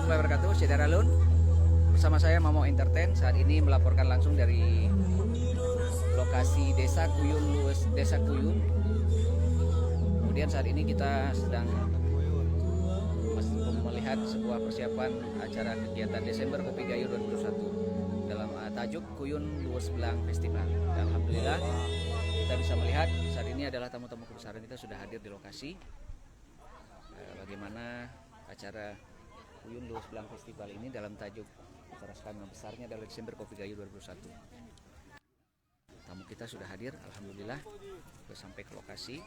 warahmatullahi wabarakatuh. Syederalun. Bersama saya Mamo Entertain. Saat ini melaporkan langsung dari lokasi Desa Kuyun, Desa Kuyun. Kemudian saat ini kita sedang melihat sebuah persiapan acara kegiatan Desember Kopi Gayo 2021 dalam tajuk Kuyun Luwes Belang Festival. Dan alhamdulillah kita bisa melihat saat ini adalah tamu-tamu kebesaran kita sudah hadir di lokasi. Bagaimana acara Kuyun Luwes Belang Festival ini dalam tajuk acara skala besarnya adalah Desember Kopi Gayo 2021. Tamu kita sudah hadir, alhamdulillah sudah sampai ke lokasi.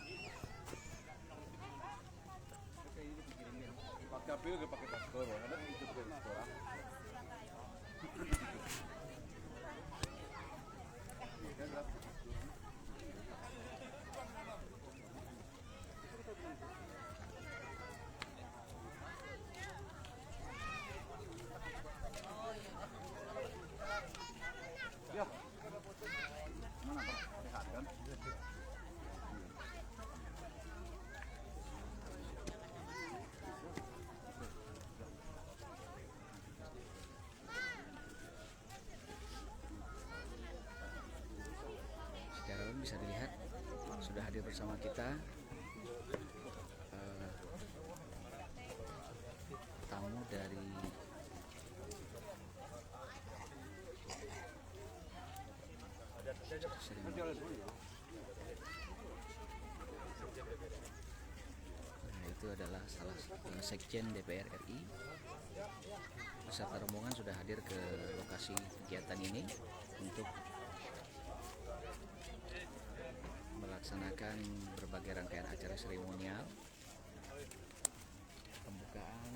Sekarang bisa dilihat sudah hadir bersama kita tamu dari itu adalah salah sekjen DPR RI beserta rombongan sudah hadir ke lokasi kegiatan ini untuk melaksanakan berbagai rangkaian acara seremonial pembukaan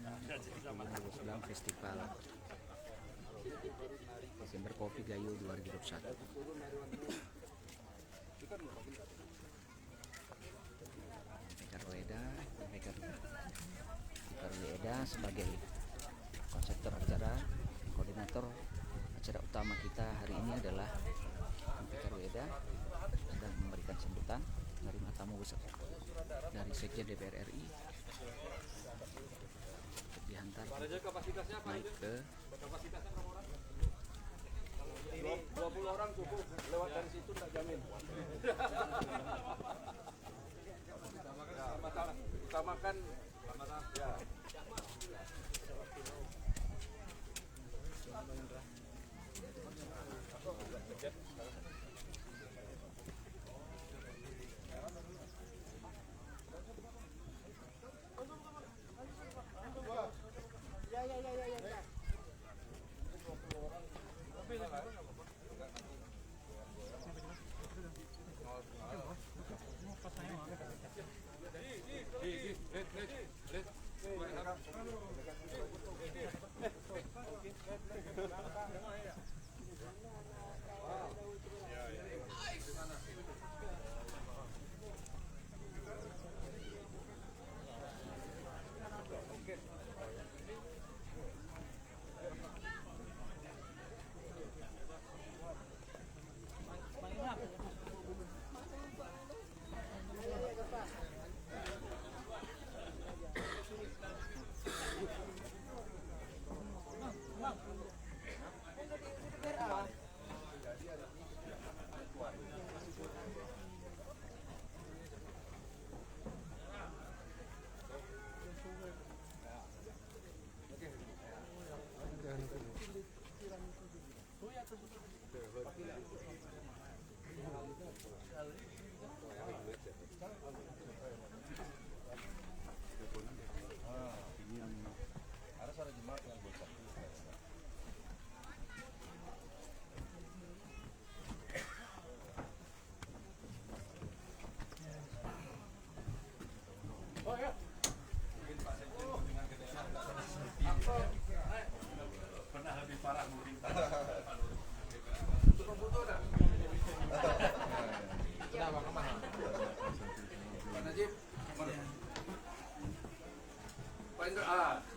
Kuyun Luwes Belang Festival Desember Kopi Gayo 2021. Eda sebagai konseptor acara, koordinator acara utama kita hari ini adalah Eda sedang memberikan sambutan menerima tamu besar dari Sekjen DPR RI untuk dihantar naik ke 20 orang cukup, lewat dari situ tak jamin. Utamakan ya.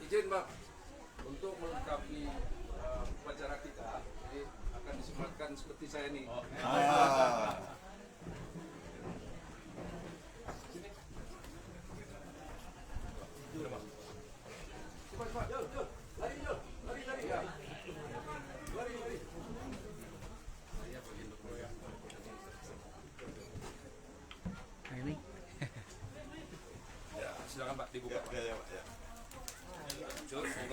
Izin Bang, untuk melengkapi upacara kita, jadi akan disematkan seperti saya nih. Sini. Cepat, jauh, lari. silakan Pak dibuka. Pak. Ya, Pak. Ya.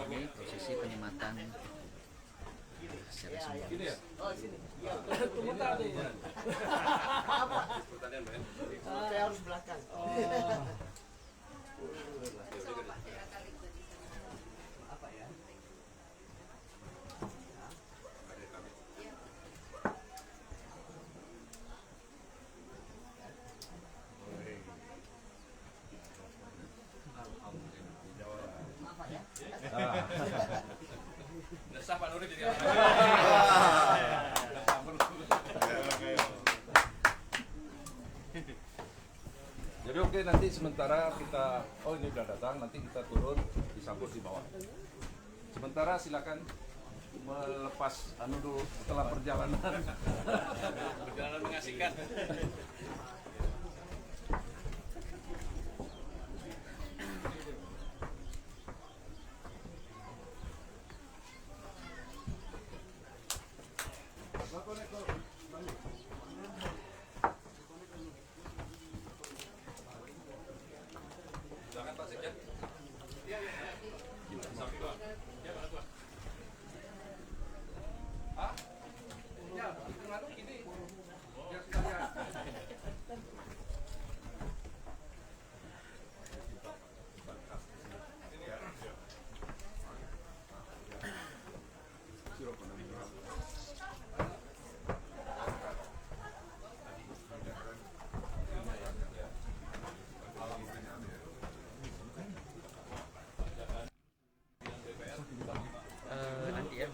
Ini prosesi penyematan secara simbolis. Gini ya? Oh, sini. Iya. Pertanyaan Pak. Saya harus belakang. Apa ya? Apa ya? Sah Pak Nuri jadi Jadi oke, nanti sementara kita, oh ini udah datang, nanti kita turun disambut di bawah. Sementara silakan melepas anu dulu setelah perjalanan. Perjalanan mengasihkan. Silakan Pak Sekjen. Iya, iya. Sampai doang. Ya, Pak Ketua. Hah? Ya, itu lalu gini. Ya, sekalian. Ini ya. Nanti ya.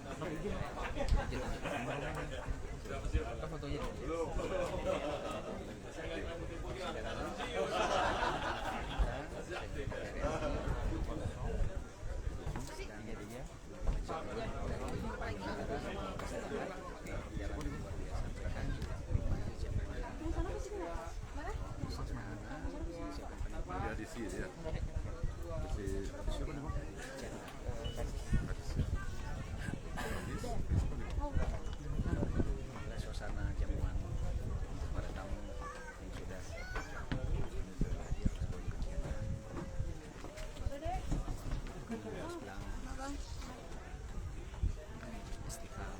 Apa fotonya dulu? Ya di sini ya. Di siapa nih, Bang? Suasana jamuan untuk para tamu yang sudah hadir sebagai kegiatan. Sebelah festival.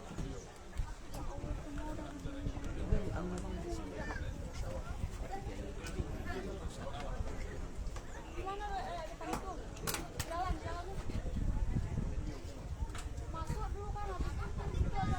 Masuk dulu kan, habis itu ada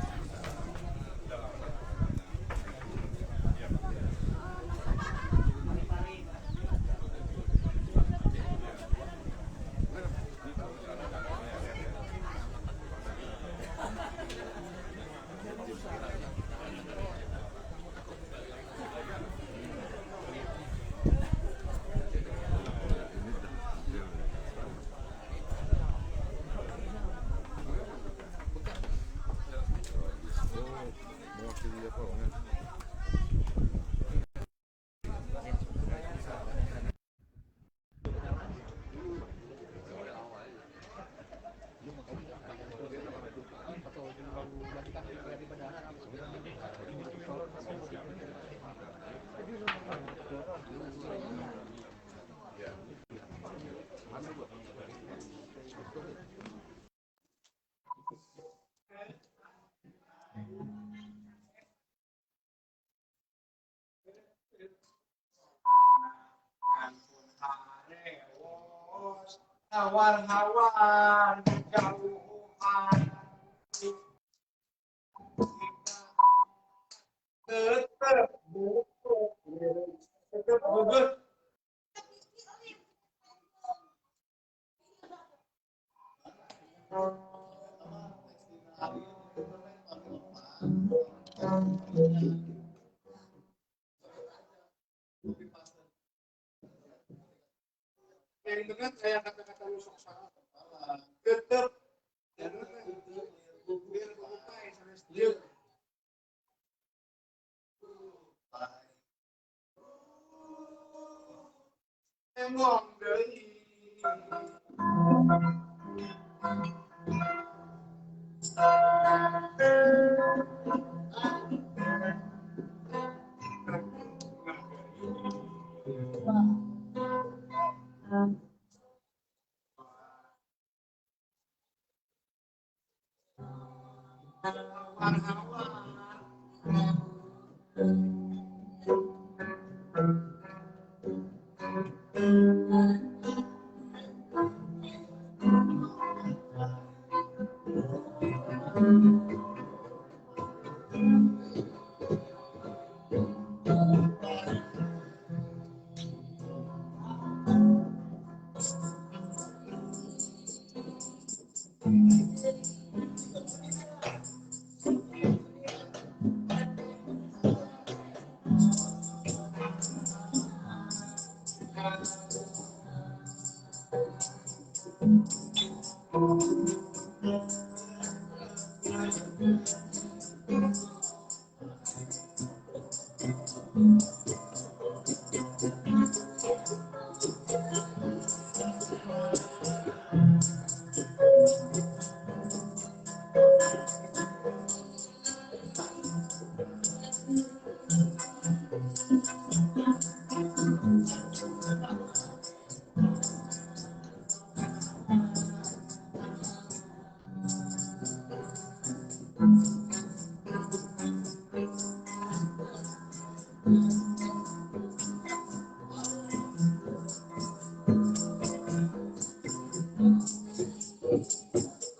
Hawan-hawan jauhan tetap gugus. Yang benar saya kata-kata rusuk salah. Tetap jangan biar berupaya sana sendiri. Emang dari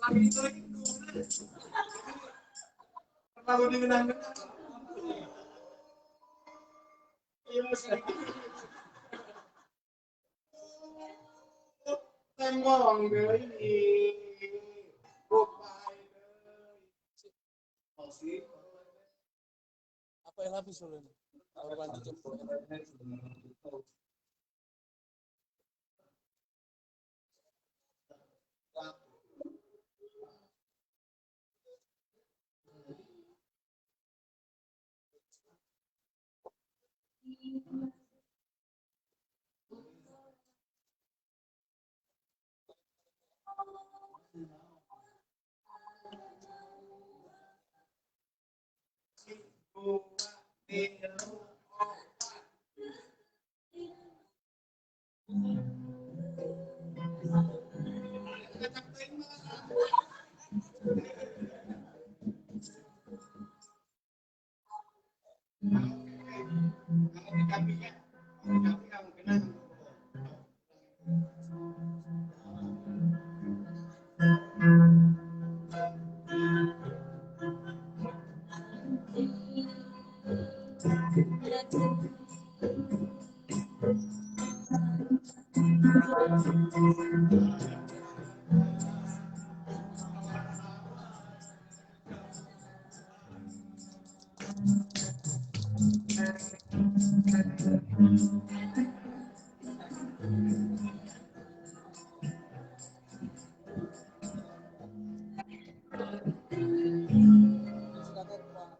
Lagi itu lagi terlalu digenang-genang. Iya, tengok dari Apa yang habis ulun? Kalau lanjut jam 2. Silakan Pak.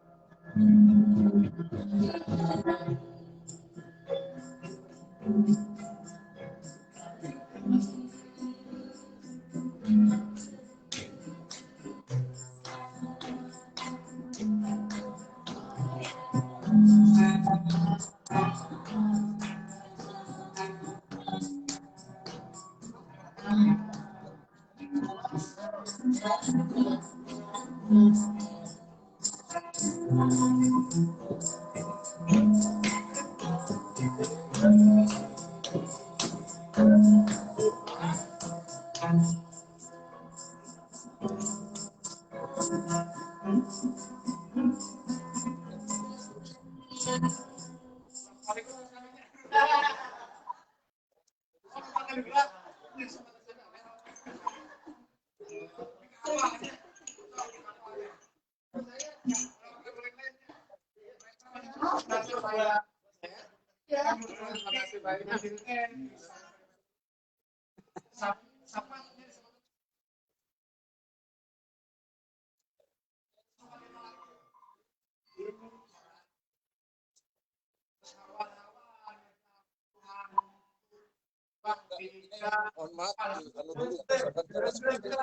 Mohon maaf, anu dulu, misalkan karena seperti ya.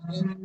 Ini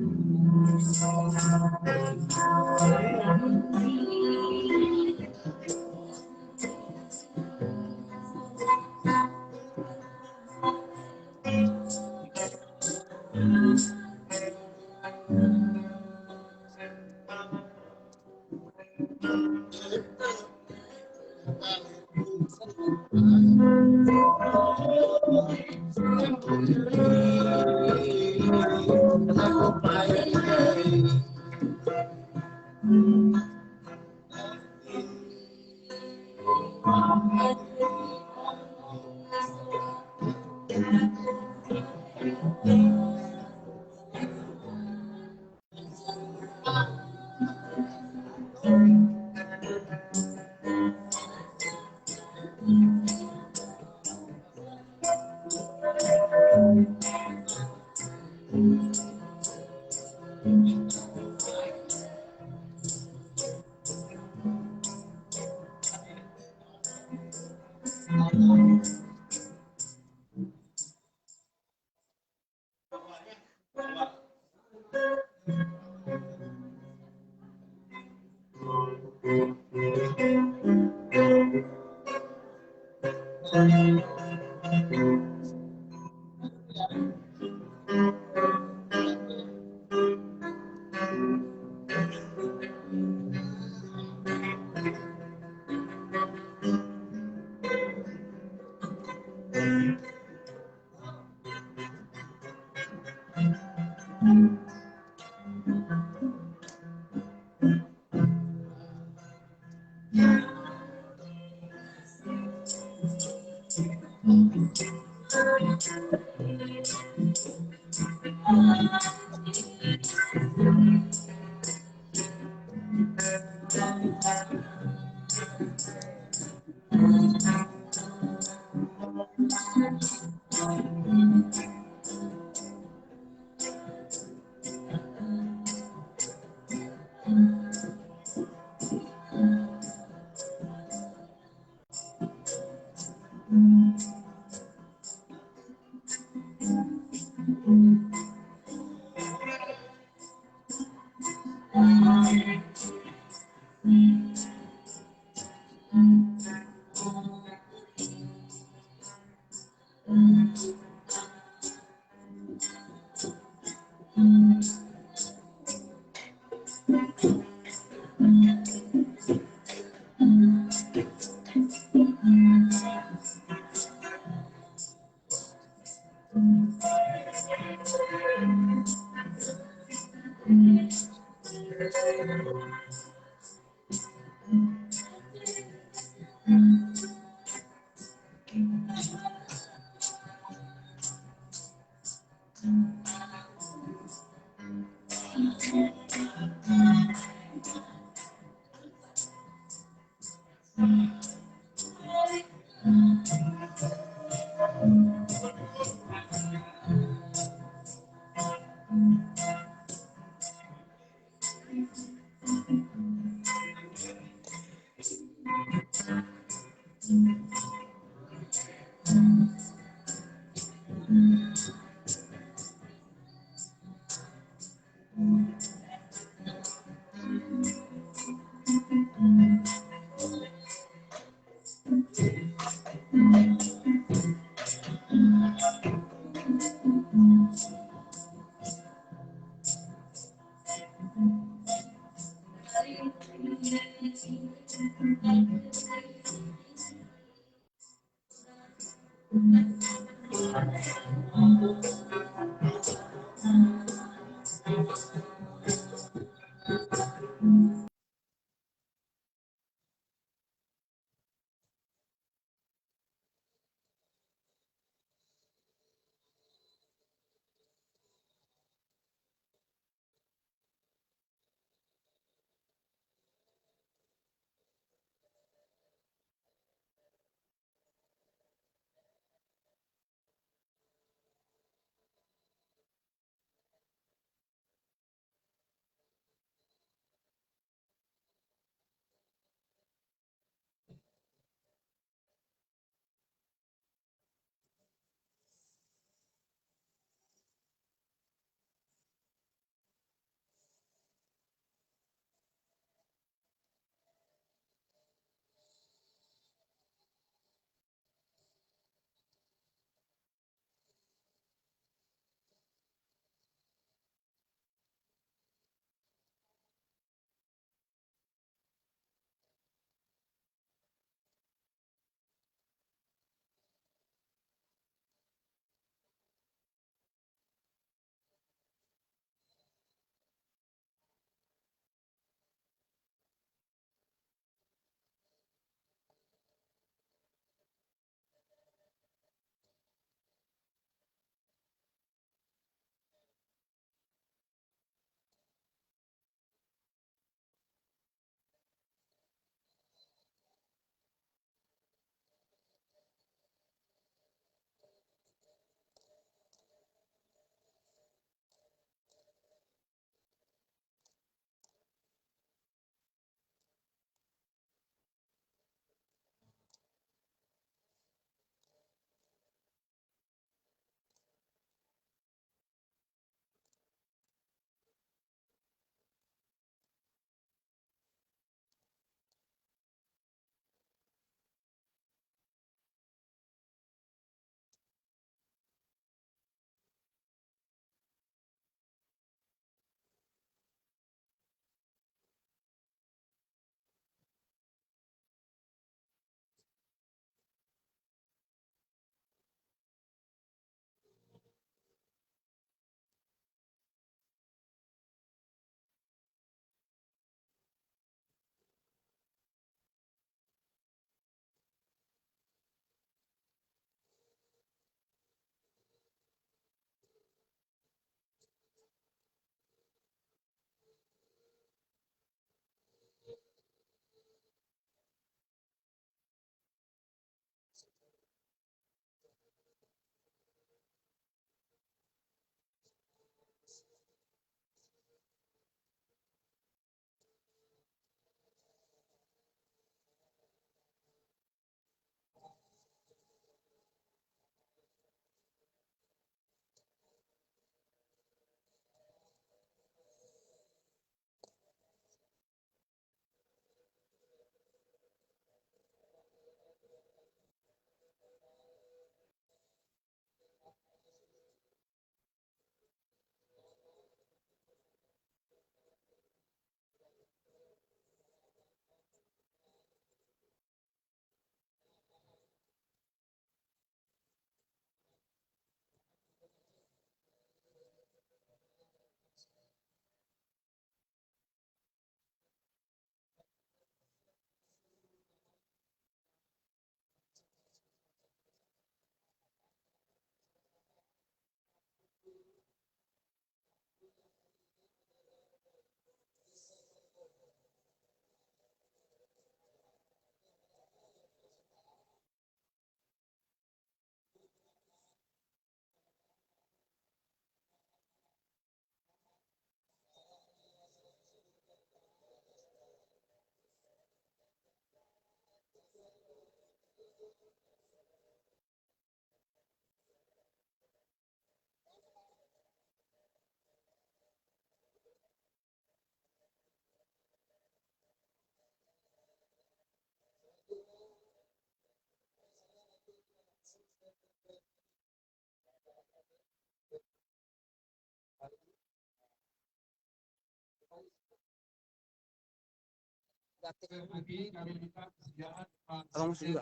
Abang mesti juga.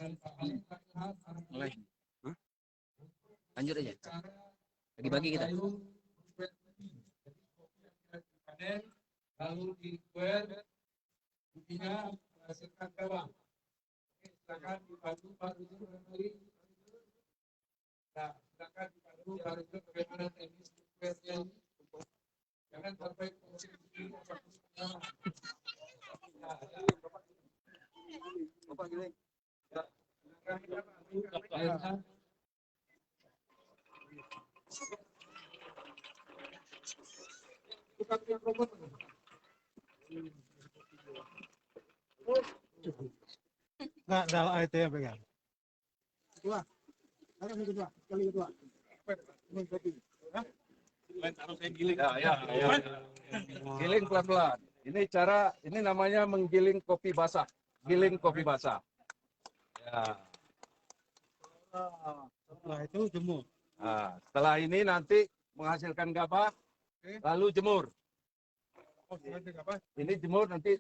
Mulai. Hah? Lanjut aja. Bagi-bagi kita. Lalu di square intinya menghasilkan gawang. Silakan dibantu baru itu kembali. Nah, silakan dibantu baru itu bagaimana teknis square-nya ini. Jangan sampai posisi ini Bapak giling. Nggak, dalam itu ya pegang. Kedua. Ada yang kedua. Kali kedua. Ini kopi. Hah? Ya. Giling pelan-pelan. Ini namanya menggiling kopi basah. Giling kopi basah. Ya. Setelah itu jemur. Nah, setelah ini nanti menghasilkan gabah, lalu jemur. Oh, nanti apa? Ini jemur nanti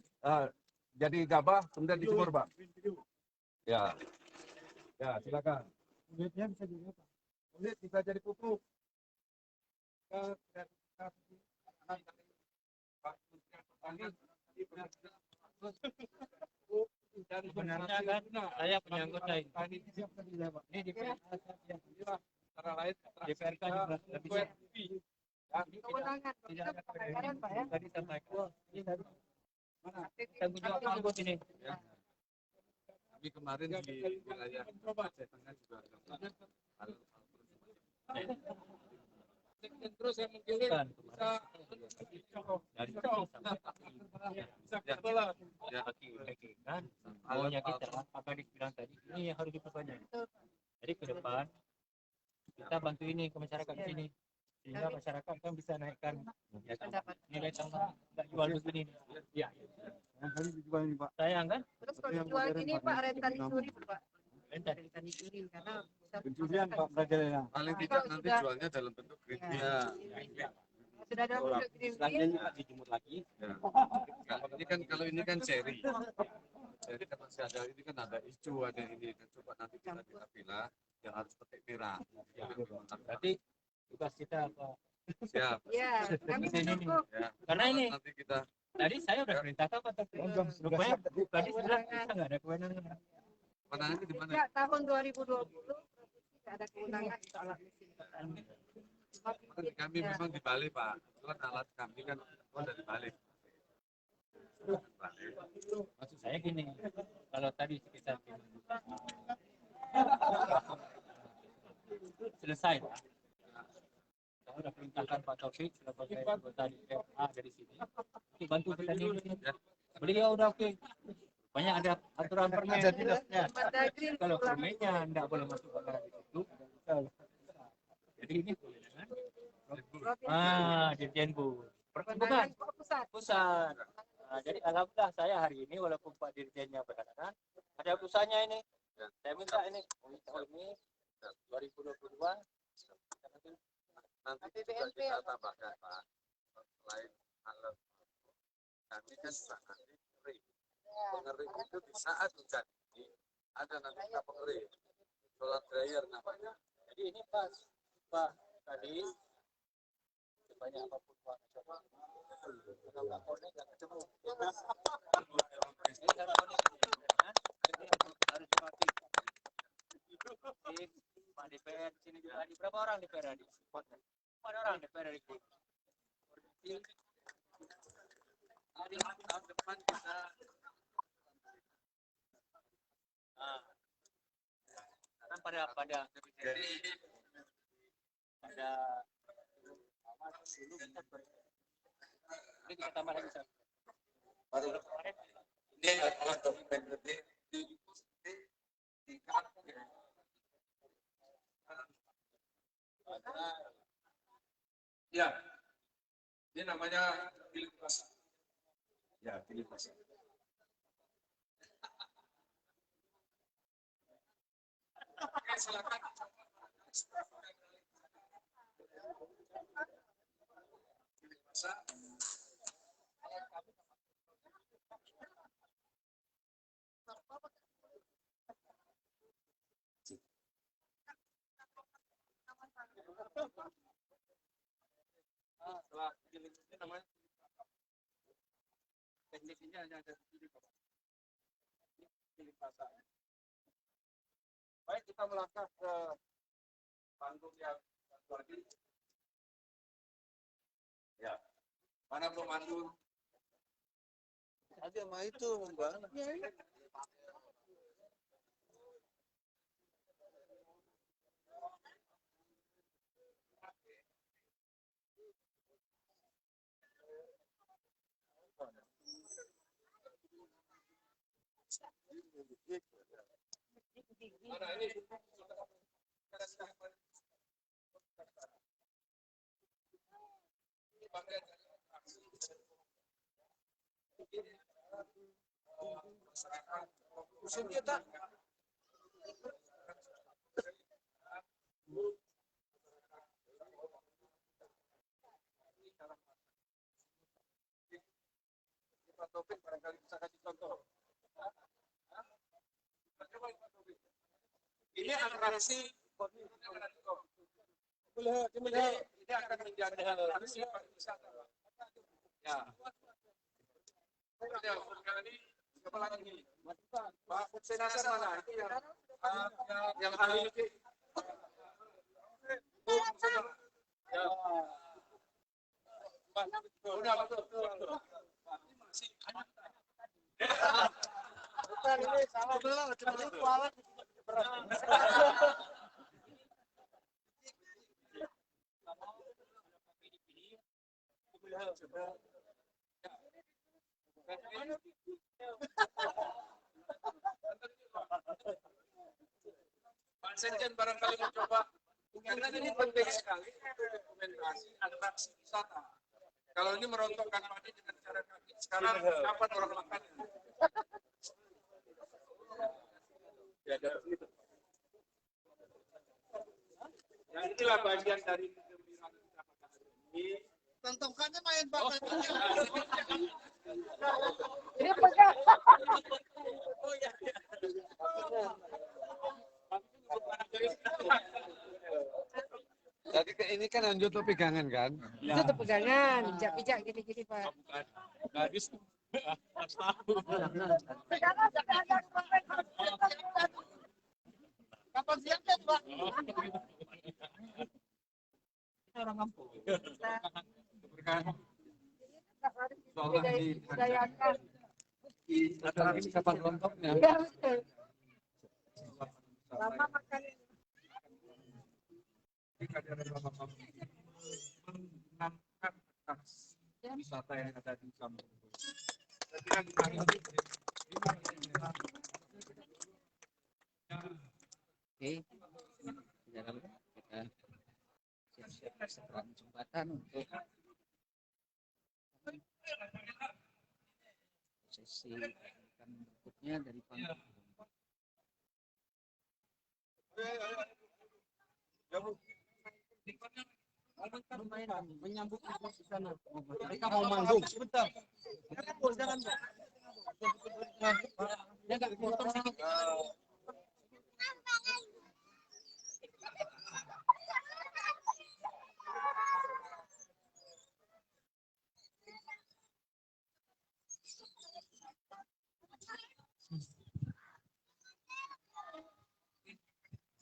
jadi gabah, kemudian dijemur, Bang. Ya. Ya, silakan. Kulitnya bisa jadi apa? Kulit bisa jadi pupuk. Sebenarnya kan saya penyangkutnya ini di Antara lain DPRK juga nggak bisa. Kewenangan dokter penganggaran Pak ya. Tadi sampaikan. Ini dari mana? Aktivitas Tanggung jawab kampus ini. kami kemarin di wilayah Aceh Tengah juga terus yang menggiling Kan, bisa dari bisa kebelah. kan maunya kita apa dibilang tadi ini yang harus diperbanyak. Jadi ke depan kita bantu ini ke masyarakat di sini sehingga masyarakat kan bisa naikkan ya, nilai tambah nggak jual begini. Ya. Yang tadi dijual ini Pak. Sayang kan? Terus kalau dijual gini Pak rentan dicuri Pak. Rentan. Rentan dicuri karena bisa Pencurian Pak belajar ya. paling Nah, tidak kalau nanti sudah- jualnya dalam bentuk green tea. sudah ada produk green tea. Selanjutnya dijemur lagi. Ya. Kalau ini kan cherry. Jadi kan masih ada ini kan ada hijau, ada ini. Dan coba nanti kita pilah yang harus pakai merah. Ya. Berarti tugas kita apa? Siap. Ya, kami mendukung. Ya. Karena ini Nanti kita tadi saya udah perintahkan Pak tapi rupanya tadi bilang kita nggak ada kewenangan. mana ini di mana? Sejak tahun 2020 provinsi tidak ada kewenangan untuk alat mesin pertanian. Sebab Kan kami ya, memang di Bali Pak. Itu kan alat kami kan semua dari Bali. Maksud saya gini, kalau tadi sekitar selesai Pak. Saya udah perintahkan Pak Taufik sebagai anggota DPA dari sini untuk bantu petani ini. Beliau udah oke. Banyak ada aturan permen. Mendagri Kalau permennya tidak boleh masuk ke dalam itu. Jadi ini kewenangan. Dirjen Bu. kewenangan Bukan pusat. pusat. Nah, jadi alhamdulillah saya hari ini walaupun Pak Dirjennya berkatakan ada urusannya ini. Saya minta ini 2022 Nanti juga kita tambahkan Pak. Selain alat kami kan juga nanti pengering. Pengering itu di saat hujan ini ada nanti kita pengering. Solar dryer namanya. Jadi ini pas Pak tadi sebanyak apapun Pak coba kalau nggak konek nggak ketemu. Ini kalau konek harus mati. Pak DPR sini juga ada berapa orang DPR di ada orang DPR di sini. Jadi tahun depan kita Kan pada ini kita tambah lagi Sir. ini adalah dokumen gede di tingkat Ya, ini namanya bilik pasar. Ya, bilik pasar. Oke, silakan. Bilik pasar. Setelah bilik ini namanya tekniknya hanya ada di bilik pasar. Baik, kita melangkah ke panggung yang satu lagi. Ya, mana pemandu? Ada mah itu, Bang. Mana ini? Ini bagian dari aksi masyarakat musim kita. Pak Taufik barangkali bisa kasih contoh. Ini atraksi ini akan menjadi atraksi pariwisata. Ya. Ya, kali kepala ini. Pak Senasar mana? Itu yang ahli itu. Ya. Udah betul. Masih ini salah belum, cuma alat. Pak Sekjen barangkali mencoba, karena ini penting sekali dokumentasi atraksi wisata. Kalau ini merontokkan padi dengan cara kaki, sekarang kapan orang makan? Yang inilah bagian dari kegembiraan kita pada hari ini. Tentukannya main bakat. Ini pegang. Oh iya. Jadi ini kan lanjut tuh pegangan kan? Itu tuh pegangan, pijak-pijak gini-gini Pak. Gadis. Pegangan tapi ada kapan siapnya Pak? Kita orang kampung. Budayakan. Atraksi kapal lontongnya. Ya betul. Lama makan. Menangkan wisata yang ada di kampung. Oke, dalam kita siap-siap seberang jembatan untuk sesi berikutnya dari panggung. Menyambut di sana. Mereka mau manggung. Sebentar. Jangan. Ya enggak potong sedikit.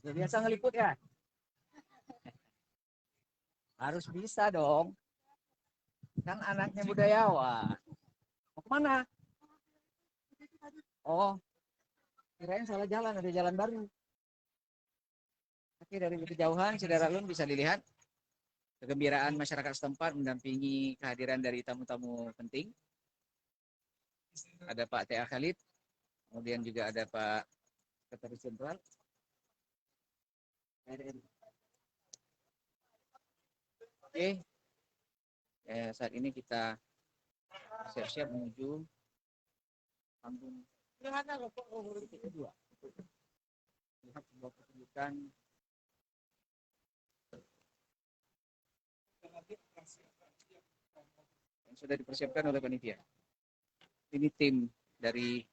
Ya, biasa ngeliput ya? Harus bisa dong. Kan anaknya budayawan. Mau kemana? Oh, kirain salah jalan, ada jalan baru. Oke, dari kejauhan, saudara Lun bisa dilihat kegembiraan masyarakat setempat mendampingi kehadiran dari tamu-tamu penting. Ada Pak T.A. Khalid, kemudian juga ada Pak Sekretaris Jenderal RRI. Oke, saat ini kita siap-siap menuju panggung titik kedua untuk melihat sebuah pertunjukan yang sudah dipersiapkan oleh panitia. Ini tim dari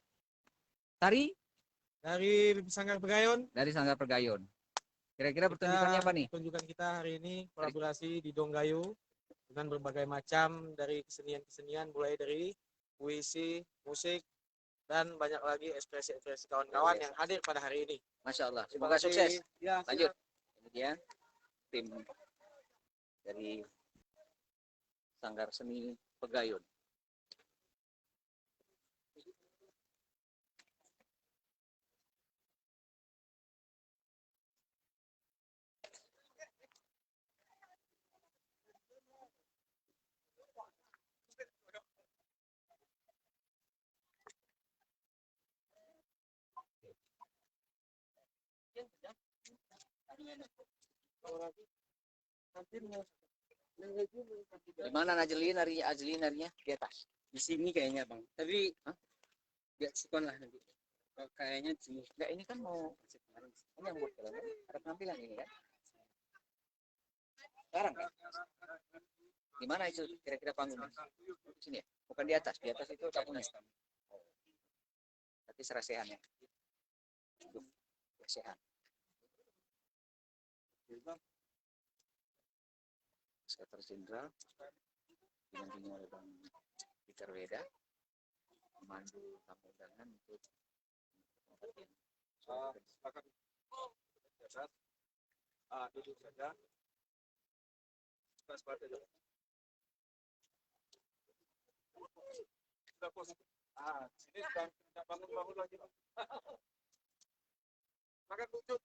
tari Dari Sanggar Pegayon, Sanggar Pergayon. Kira-kira pertunjukannya apa nih? pertunjukan kita hari ini kolaborasi di Donggayu dengan berbagai macam dari kesenian-kesenian mulai dari puisi, musik, dan banyak lagi ekspresi-ekspresi kawan-kawan yang hadir pada hari ini. Masya Allah. Terima Semoga kasih. sukses. Ya, Lanjut. Ini dia tim dari Sanggar Seni Pegayon. Di mana Najlin narinya di atas. Di sini kayaknya bang. Tapi Hah? ya sikon lah nanti. Kayaknya di sini. Enggak, ini kan mau ini yang buat film kan? Ada penampilan ini kan? Sekarang kan? Di mana itu kira-kira panggungnya? Di sini ya? Bukan di atas itu kampungnya. Tapi serasehan ya. Aduh, serasehan. Sekretaris Jenderal didampingi oleh Bang Peter Weda memandu tamu undangan untuk pembagian. Silakan duduk saja. Kita sepatu dulu. Sudah posisi. Sini sudah bangun lagi. Silakan duduk.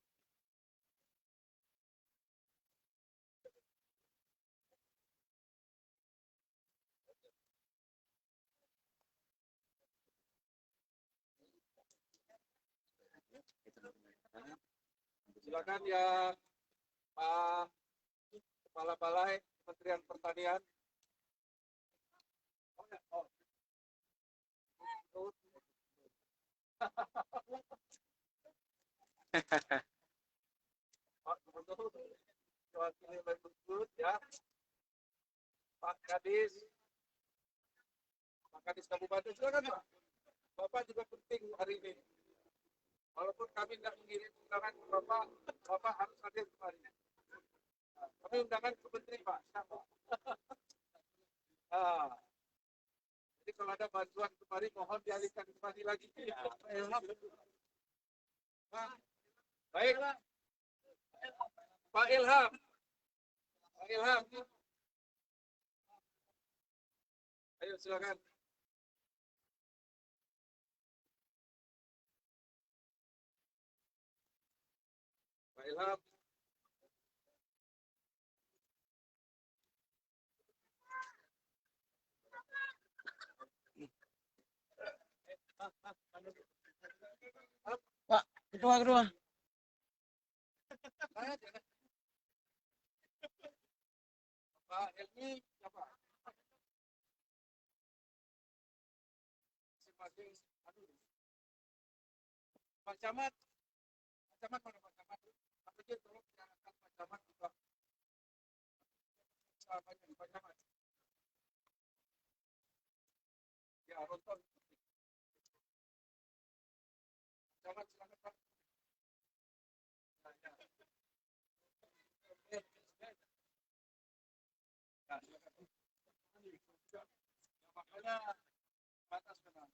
Silakan ya Pak Kepala Balai Kementerian Pertanian. Pak Gubernur, wakili Mendikbud ya. Pak Kadis Kabupaten, silakan Pak. Bapak juga penting hari ini. Walaupun kami tidak mengirim undangan ke Bapak harus hadir kemarin. Kami undangan ke Menteri Pak. Siapa? Jadi kalau ada bantuan kemarin mohon dialihkan kembali lagi. Baik. Pak Ilham. Ayo silakan. Pak Ilham. Pak, kedua. Pak Elmi siapa? Masing-masing. Pak Camat mana Pak Camat? Pak Kecil tolong silakan Pak Camat juga. Pak Camat. Ya, Ronton. Camat silakan Pak. Makanya batas kenal.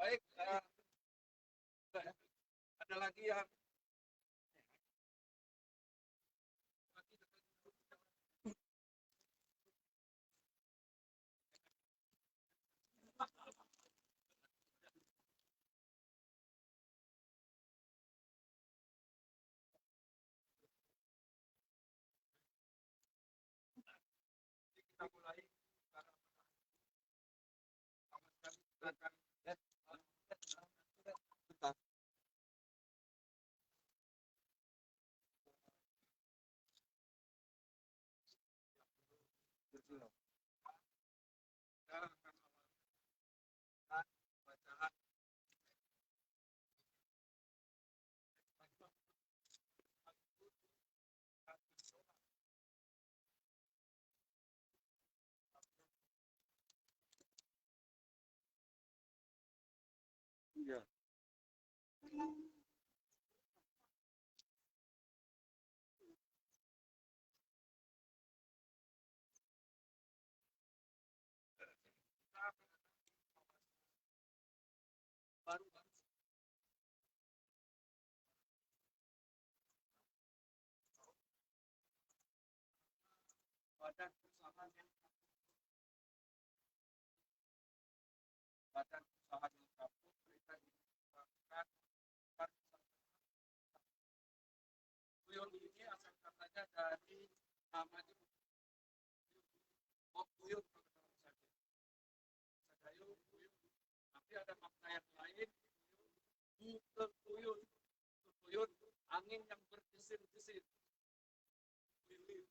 Baik, ada lagi yang kita mulai. Silakan. badan usaha yang badan usaha yang gabung mereka dilakukan Puyol ini asal katanya dari namanya Puyol saja. Sadayung Puyol. Tapi ada makna yang lain. Puyol, Puyol, angin yang berdesir-desir. Puyol.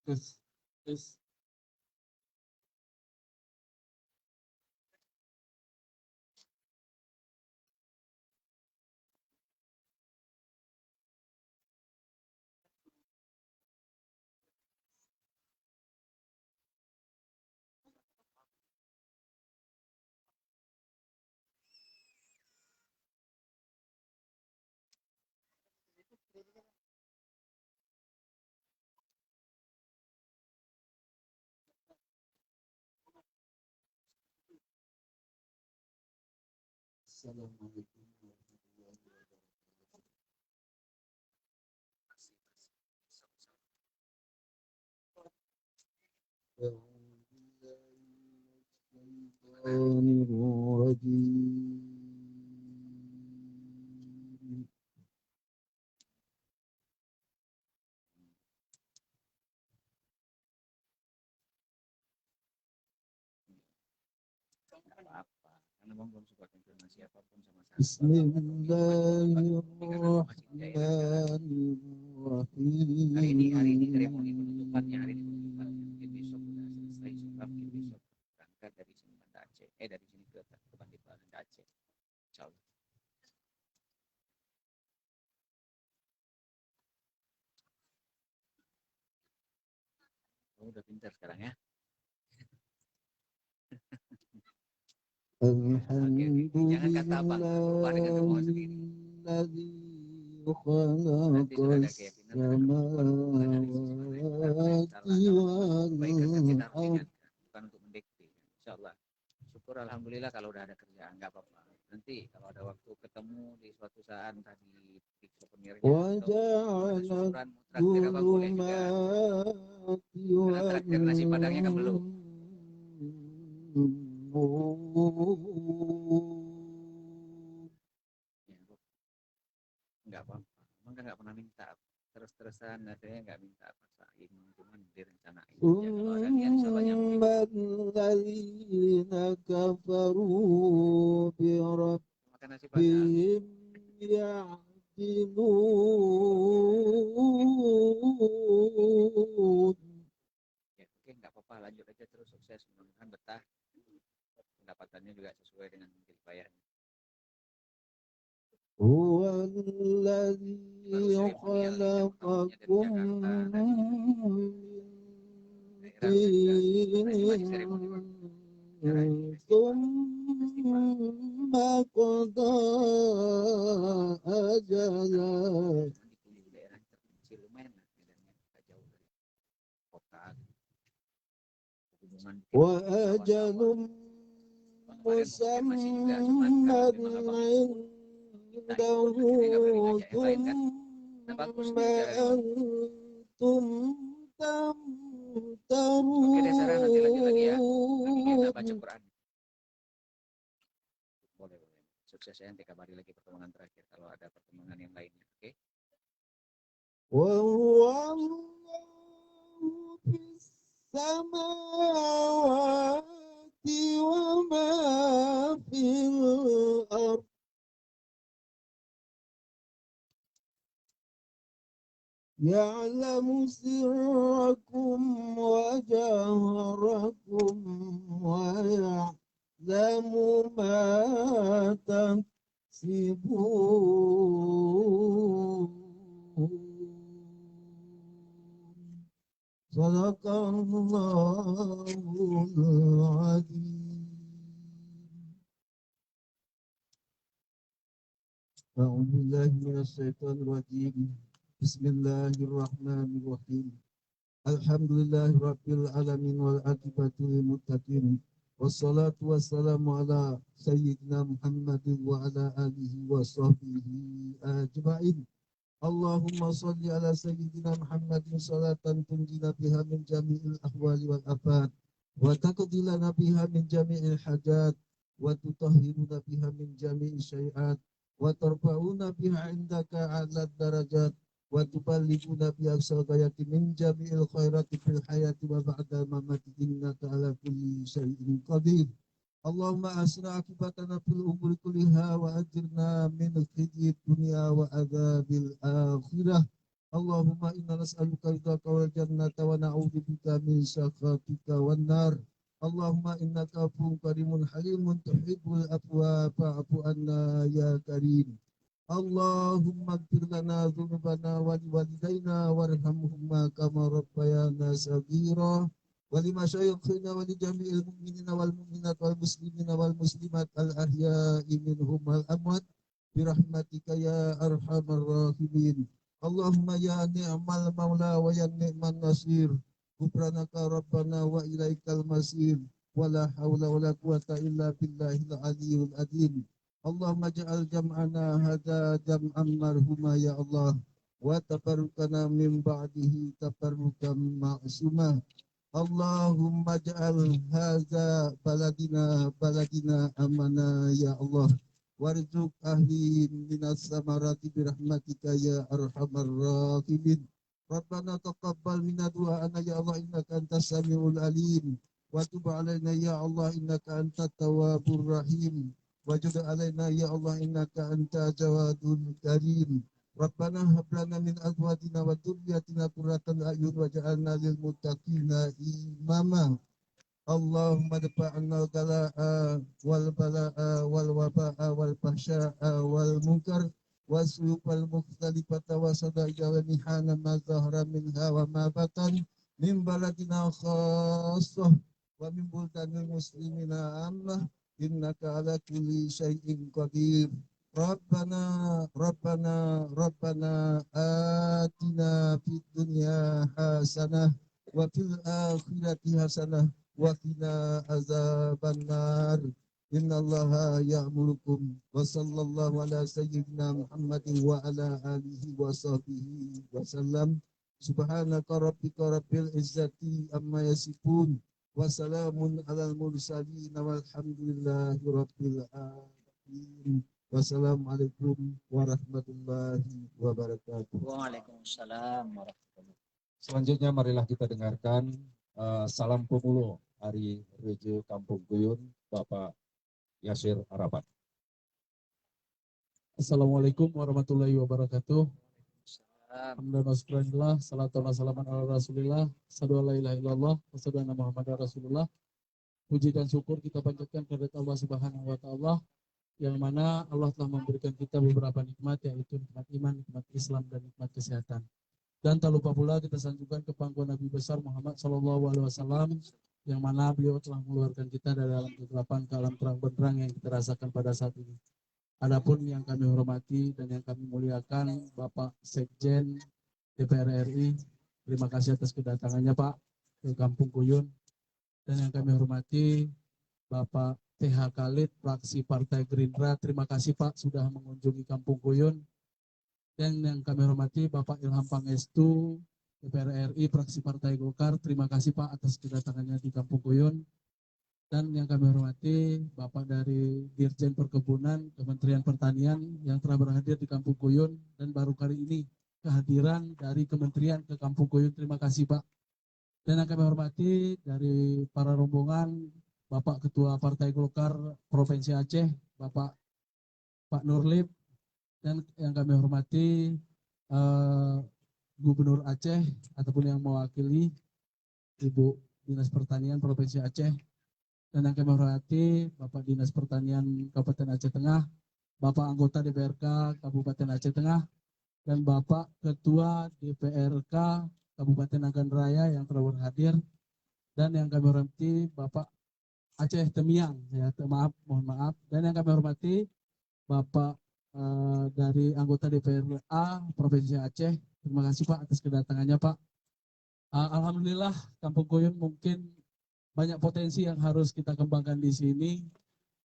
Yes. Assalamualaikum warahmatullahi wabarakatuh. Apa-apa, karena Bang belum support informasi apapun sama saya. Bismillahirrahmanirrahim. Hari ini seremoni penutupannya, hari ini penutupannya. Mungkin besok udah selesai surat, mungkin besok berangkat dari sini ke Aceh, dari sini ke Pandeglang ke Aceh. Insyaallah. Udah pintar sekarang ya. Jangan kata abang, lupa dengan kemauan sendiri. Nanti sudah ada keyakinan bukan untuk mendikte. Insyaallah. Syukur alhamdulillah kalau udah ada kerjaan, nggak apa-apa. Nanti kalau ada waktu ketemu di suatu saat tadi di souvenirnya atau ada syukuran traktir apa boleh juga. Karena traktir nasi padangnya kan belum. Enggak apa-apa, emang kan nggak pernah minta terus-terusan, katanya nggak minta paksain, cuman direncanain aja. Kalau ada niat insyaallah nyambung. Makan nasi padang. Ya oke, nggak apa-apa, lanjut aja terus, sukses, mudah-mudahan betah, pendapatannya juga sesuai dengan jeripayahnya. Huwallazi khalaqakum thumma qada ajalan. Di daerah terpencil lumayan lah, medannya nggak jauh dari kota. Wa ajalum musamman indahu thumma Nah, bagus nih caranya. أنتم Oke deh Sarah, nanti lanjut lagi ya. Lagi kita baca تمترون Quran. Boleh, boleh. Sukses ya, nanti kabari lagi pertemuan terakhir kalau ada pertemuan yang lainnya. Oke. وهو الله في السماوات وما في الأرض يعلم سركم وجهركم ويعلم ما تكسبون صدق الله العظيم أعوذ بالله من الشيطان الرجيم بسم الله الرحمن الرحيم الحمد لله رب العالمين والعاقبة للمتقين والصلاة والسلام على سيدنا محمد وعلى آله وصحبه أجمعين اللهم صل على سيدنا محمد صلاة تنجينا بها من جميع الأحوال والآفات وتقضي لنا بها من جميع الحاجات وتطهرنا بها من جميع الشيئات وترفعنا بها عندك أعلى الدرجات وتبلغنا بها أقصى الغايات من جميع الخيرات في الحياة وبعد الممات إنك على كل شيء قدير اللهم أحسن عاقبتنا في الأمور كلها وأجرنا من خزي الدنيا وعذاب الآخرة اللهم إنا نسألك رضاك والجنة ونعوذ بك من سخطك والنار اللهم إنك عفو كريم حليم تحب العفو فاعف عنا يا كريم اللهم اغفر لنا ذنوبنا ولوالدينا وارحمهما كما ربيانا صغيرا ولمشايخنا ولجميع المؤمنين والمؤمنات والمسلمين والمسلمات الأحياء منهم والأموات برحمتك يا أرحم الراحمين اللهم يا نعم المولى ويا نعم النصير غفرانك ربنا وإليك المصير ولا حول ولا قوة إلا بالله العلي العظيم اللهم اجعل جمعنا هذا جمعا مرحوما يا الله وتفرقنا من بعده تفرقا معصوما اللهم اجعل هذا بلدنا أمنا يا الله وارزق أهلي من الثمرات برحمتك يا أرحم الراحمين ربنا تقبل منا دعاءنا يا الله إنك أنت السميع العليم وتب علينا يا الله إنك أنت التواب الرحيم وجد علينا يا الله إنك أنت جواد كريم ربنا هب لنا من أزواجنا وذرياتنا قرة أعين واجعلنا للمتقين إماما اللهم ادفع عنا الغلاء والبلاء والوباء والفحشاء والمنكر والسوء المختلفة وصدائق والمحن ما ظهر منها وما بطن من بلدنا خاصة ومن بلدان المسلمين عامة إنك على كل شيء قدير ربنا آتنا في الدنيا حسنة وفي الآخرة حسنة وقنا عذاب النار إن الله يأمركم وصلى الله على سيدنا محمد وعلى آله وصحبه وسلم سبحانك ربك رب العزة عما يصفون وسلام على المرسلين والحمد لله رب العالمين wassalamualaikum warahmatullahi wabarakatuh. Waalaikumsalam warahmatullahi wabarakatuh. Selanjutnya marilah kita dengarkan salam pemuluh Hari Reje Kampung Guyun Bapak Yasir Harapan. Assalamualaikum warahmatullahi wabarakatuh. Alhamdulillah, salatu wassalamu ala rasulillah, sadu la ilaha illallah, wa sadu anna muhammadar rasulullah. Puji dan syukur kita panjatkan kepada Allah subhanahu wa ta'ala, yang mana Allah telah memberikan kita beberapa nikmat, yaitu nikmat iman, nikmat Islam, dan nikmat kesehatan. Dan tak lupa pula kita sanjungkan ke pangkuan Nabi besar Muhammad SAW, yang mana beliau telah mengeluarkan kita dari alam kegelapan ke alam terang benderang yang kita rasakan pada saat ini. Adapun yang kami hormati dan yang kami muliakan Bapak Sekjen DPR RI, terima kasih atas kedatangannya Pak ke Kampung Guyun. Dan yang kami hormati Bapak TH Khalid, fraksi Partai Gerindra, terima kasih Pak sudah mengunjungi Kampung Guyun. Dan yang kami hormati Bapak Ilham Pangestu, DPR RI, fraksi Partai Golkar. Terima kasih Pak atas kedatangannya di Kampung Kuyun. Dan yang kami hormati Bapak dari Dirjen Perkebunan, Kementerian Pertanian yang telah berhadir di Kampung Kuyun dan baru kali ini kehadiran dari Kementerian ke Kampung Kuyun. Terima kasih Pak. Dan yang kami hormati dari para rombongan Bapak Ketua Partai Golkar Provinsi Aceh, Bapak Pak Nurlip, dan yang kami hormati Gubernur Aceh ataupun yang mewakili Ibu Dinas Pertanian Provinsi Aceh, dan yang kami hormati Bapak Dinas Pertanian Kabupaten Aceh Tengah, Bapak anggota DPRK Kabupaten Aceh Tengah, dan Bapak Ketua DPRK Kabupaten Nagan Raya yang telah berhadir, dan yang kami hormati Bapak Aceh Temiang, ya mohon maaf, dan yang kami hormati Bapak dari anggota DPRA Provinsi Aceh. Terima kasih Pak atas kedatangannya Pak. Alhamdulillah Kampung Kuyun mungkin banyak potensi yang harus kita kembangkan di sini.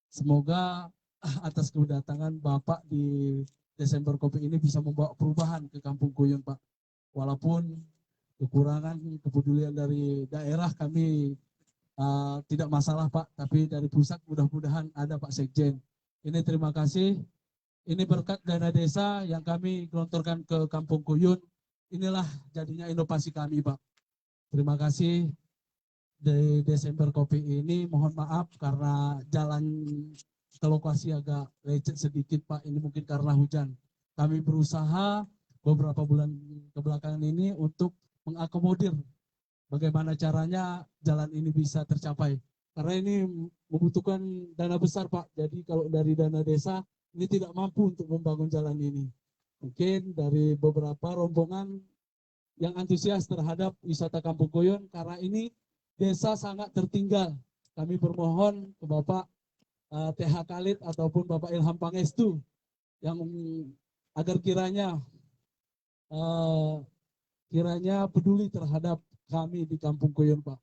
Semoga atas kedatangan Bapak di Desember Kopi ini bisa membawa perubahan ke Kampung Kuyun Pak. Walaupun kekurangan kepedulian dari daerah kami tidak masalah Pak, tapi dari pusat mudah-mudahan ada Pak Sekjen. Ini terima kasih. Ini berkat dana desa yang kami gelontorkan ke Kampung Kuyun. Inilah jadinya inovasi kami, Pak. Terima kasih. Di Desember Kopi ini mohon maaf karena jalan ke lokasi agak lecet sedikit, Pak. Ini mungkin karena hujan. Kami berusaha beberapa bulan kebelakangan ini untuk mengakomodir bagaimana caranya jalan ini bisa tercapai. Karena ini membutuhkan dana besar, Pak. Jadi kalau dari dana desa ini tidak mampu untuk membangun jalan ini. Mungkin dari beberapa rombongan yang antusias terhadap wisata Kampung Kuyun, karena ini desa sangat tertinggal. Kami bermohon ke Bapak TH Khalid ataupun Bapak Ilham Pangestu yang agar kiranya peduli terhadap kami di Kampung Kuyun, Pak.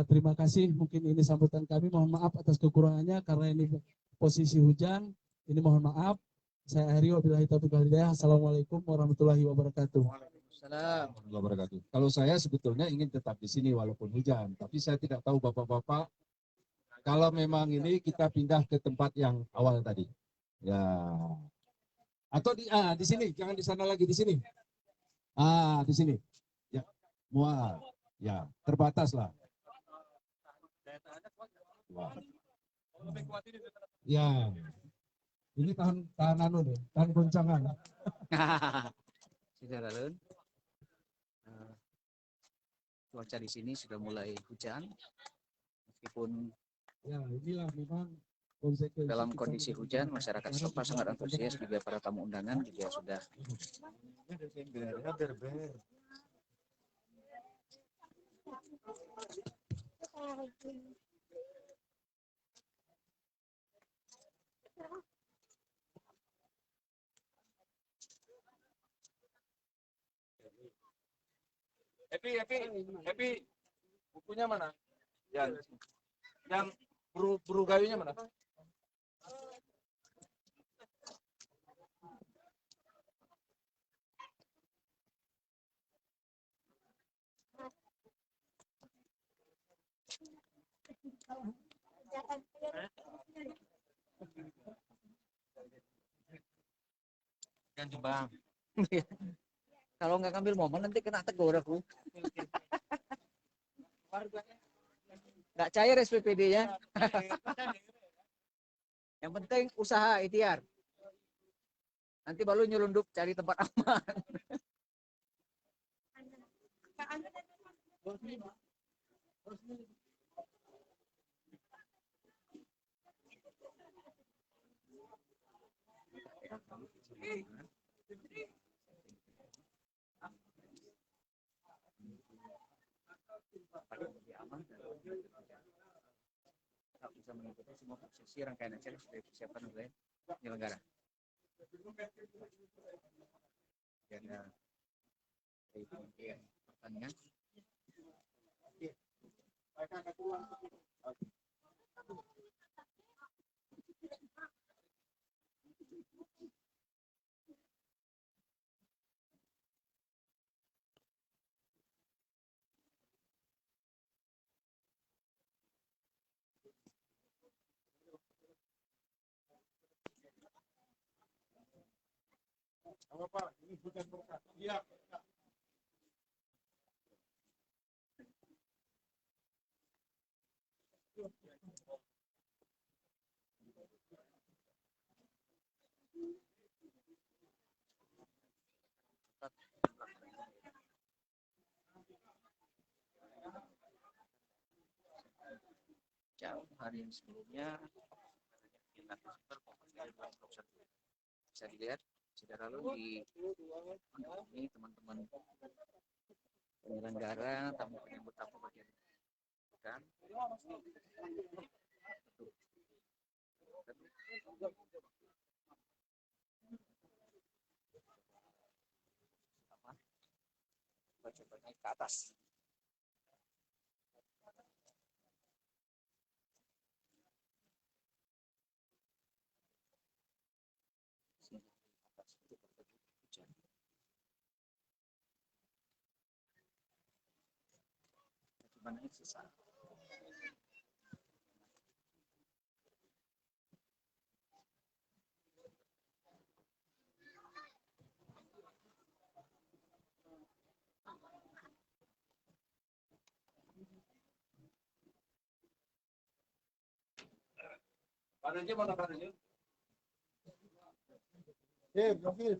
Terima kasih, mungkin ini sambutan kami. Mohon maaf atas kekurangannya karena ini posisi hujan. Ini mohon maaf. Saya akhiri wabillahi taufiq wal hidayah. Assalamualaikum warahmatullahi wabarakatuh. Assalamualaikum. Wabarakatuh. Kalau saya sebetulnya ingin tetap di sini walaupun hujan, tapi saya tidak tahu Bapak-bapak kalau memang ini kita pindah ke tempat yang awal tadi. Ya. Atau di sini, jangan di sana lagi, di sini. Di sini. Ya. Mual. Ya, terbatas lah. Ya. Ini tahan goncangan. Sudah lalu. Cuaca di sini sudah mulai hujan. Meskipun Ya, inilah memang dalam kondisi hujan, masyarakat setempat sangat antusias, juga para tamu undangan juga sudah Happy, bukunya mana? Yang buru gayunya mana? Ganti bang. kalau nggak ngambil momen nanti kena tegur aku. Nggak cair SPPD-nya. Yang penting usaha ikhtiar. Nanti baru nyelundup cari tempat aman. Bisa mengikuti semua prosesi rangkaian acara yang sudah disiapkan oleh penyelenggara. Ada dari Kementerian Pertanian. Bapak, ini bukan berkat. Iya. Jauh hari yang sebelumnya bisa dilihat saudara lalu di ini teman-teman penyelenggara tamu penyambut tamu bagian kan coba naik ke atas. Coba naik susah. Pak Rejo mana Pak Rejo? Gokil.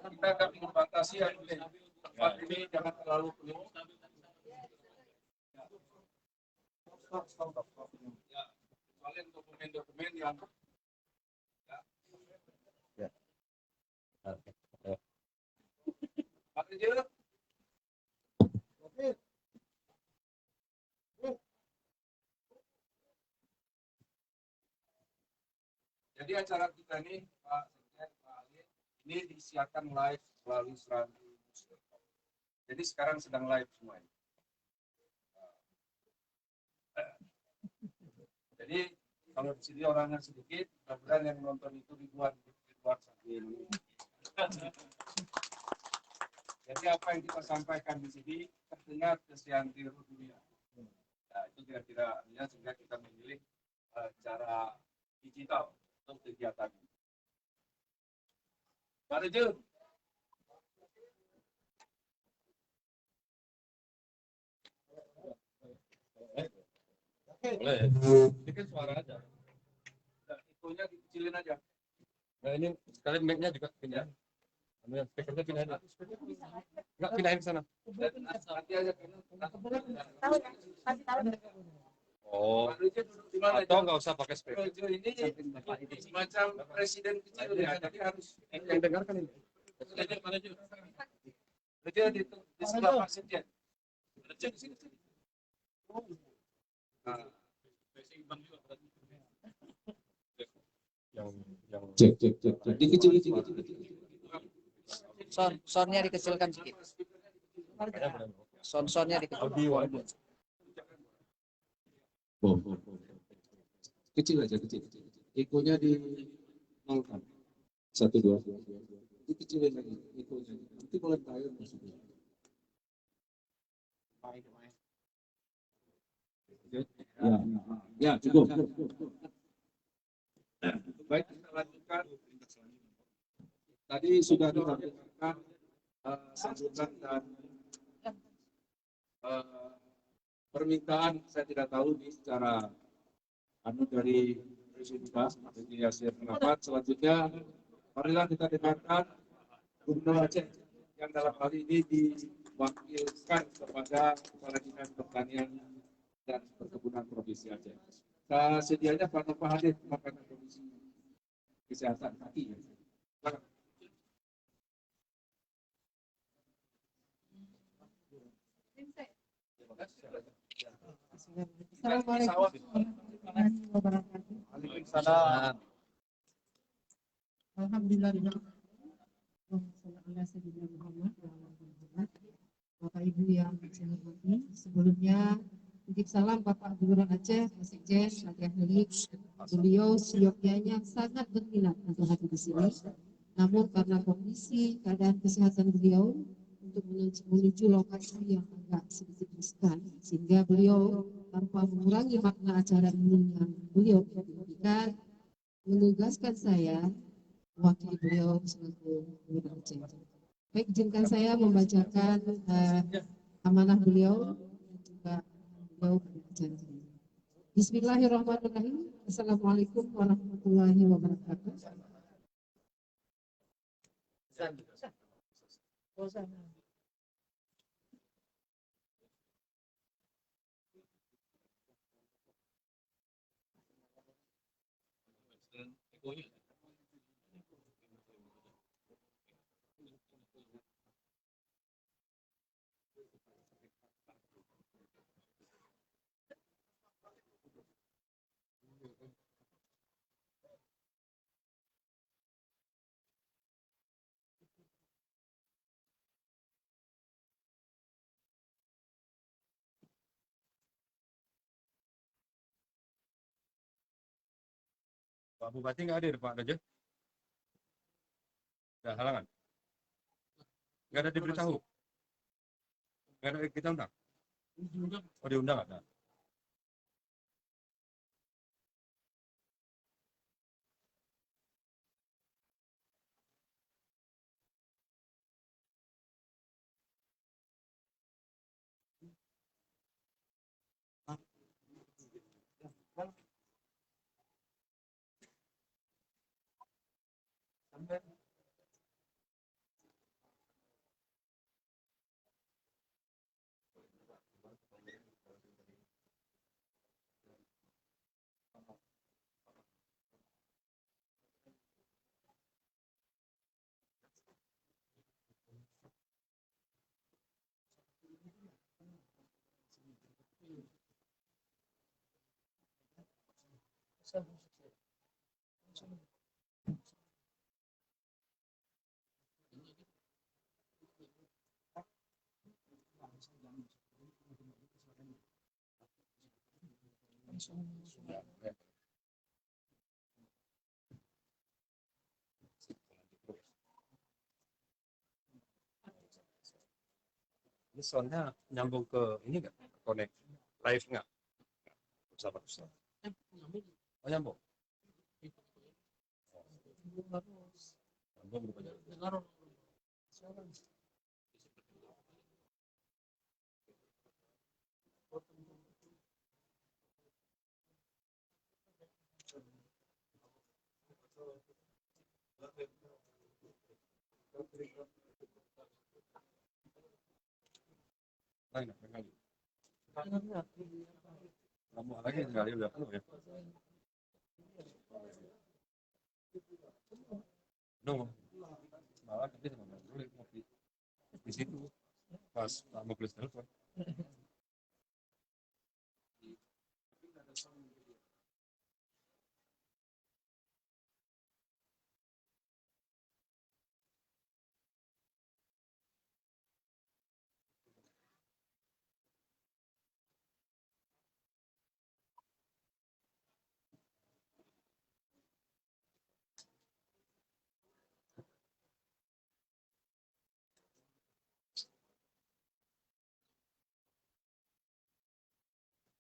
Kita akan membatasi tempat ini jangan terlalu penuh. Soalnya dokumen-dokumen yang Pak Rejo. Jadi acara kita ini Pak Sekjen, Pak Ali, ini disiarkan live melalui Serambi. Jadi sekarang sedang live semuanya. Jadi kalau di sini orangnya sedikit, mudah-mudahan yang nonton itu ribuan sambil. Jadi apa yang kita sampaikan di sini terdengar ke seantero dunia. Nah, itu kira-kira sehingga kita memilih cara digital untuk kegiatan ini. Pak Rejo. Boleh. Ini kan suara aja. Nah, itunya dikecilin aja. Nah ini sekalian mic-nya juga pindah. Yang speakernya pindahin. Enggak pindahin ke sana. Nanti aja. Oh. Pak Rejo duduk di mana? Atau nggak usah pakai speaker. Rejo ini semacam presiden kecil ya, jadi harus Yang dengarkan ini. Rejo di sebelah Pak Sekjen. Rejo di sini. Nah, Yang Cek. Dikecil. Soundnya dikecilkan sedikit. Soundnya dikecilkan. audio aja. Oh. Kecil aja. Ekonya di nolkan. 1, 2. Dikecilin lagi ekonya. Nanti mulai tayar maksudnya. Ya, cukup. baik kita lanjutkan. Tadi sudah dilakukan sambutan dan permintaan, saya tidak tahu ini secara dari Presiden Yasir Pendapat. Selanjutnya, marilah kita dengarkan Gubernur Aceh yang dalam hal ini diwakilkan kepada Kepala Dinas Pertanian dan Perkebunan Provinsi Aceh. Sedianya Pak Nova hadir melakukan Komisi Kesehatan kaki. Assalamualaikum warahmatullahi wabarakatuh. Waalaikumsalam. Alhamdulillah. Allah Sayyidina Muhammad wa ala alihi Muhammad. Bapak Ibu yang saya hormati, sebelumnya titip salam Bapak Gubernur Aceh, Pak Sekjen, Latihan Helix. Beliau seyogyanya sangat berminat untuk hadir di sini. Namun karena kondisi keadaan kesehatan beliau untuk menuju lokasi yang agak sedikit riskan, sehingga beliau tanpa mengurangi makna acara ini yang beliau berikan, menugaskan saya mewakili beliau selaku Gubernur Aceh. Baik, izinkan saya membacakan amanah beliau dan juga beliau pada acara ini. Bismillahirrahmanirrahim. Assalamualaikum warahmatullahi wabarakatuh. Pak Bupati nggak hadir, Pak Raja? Ada halangan? Nggak ada diberitahu? Nggak ada kita undang? Oh, diundang ada. Ini soalnya nyambung ke ini nggak? Connect live nggak? Sama Ustaz. Oh, nyambung. Nyambung rupanya. Lain, kali. Kamu lagi sekali udah penuh ya. Nunggu. Malah tapi sama boleh ngopi di situ pas mau tulis telepon.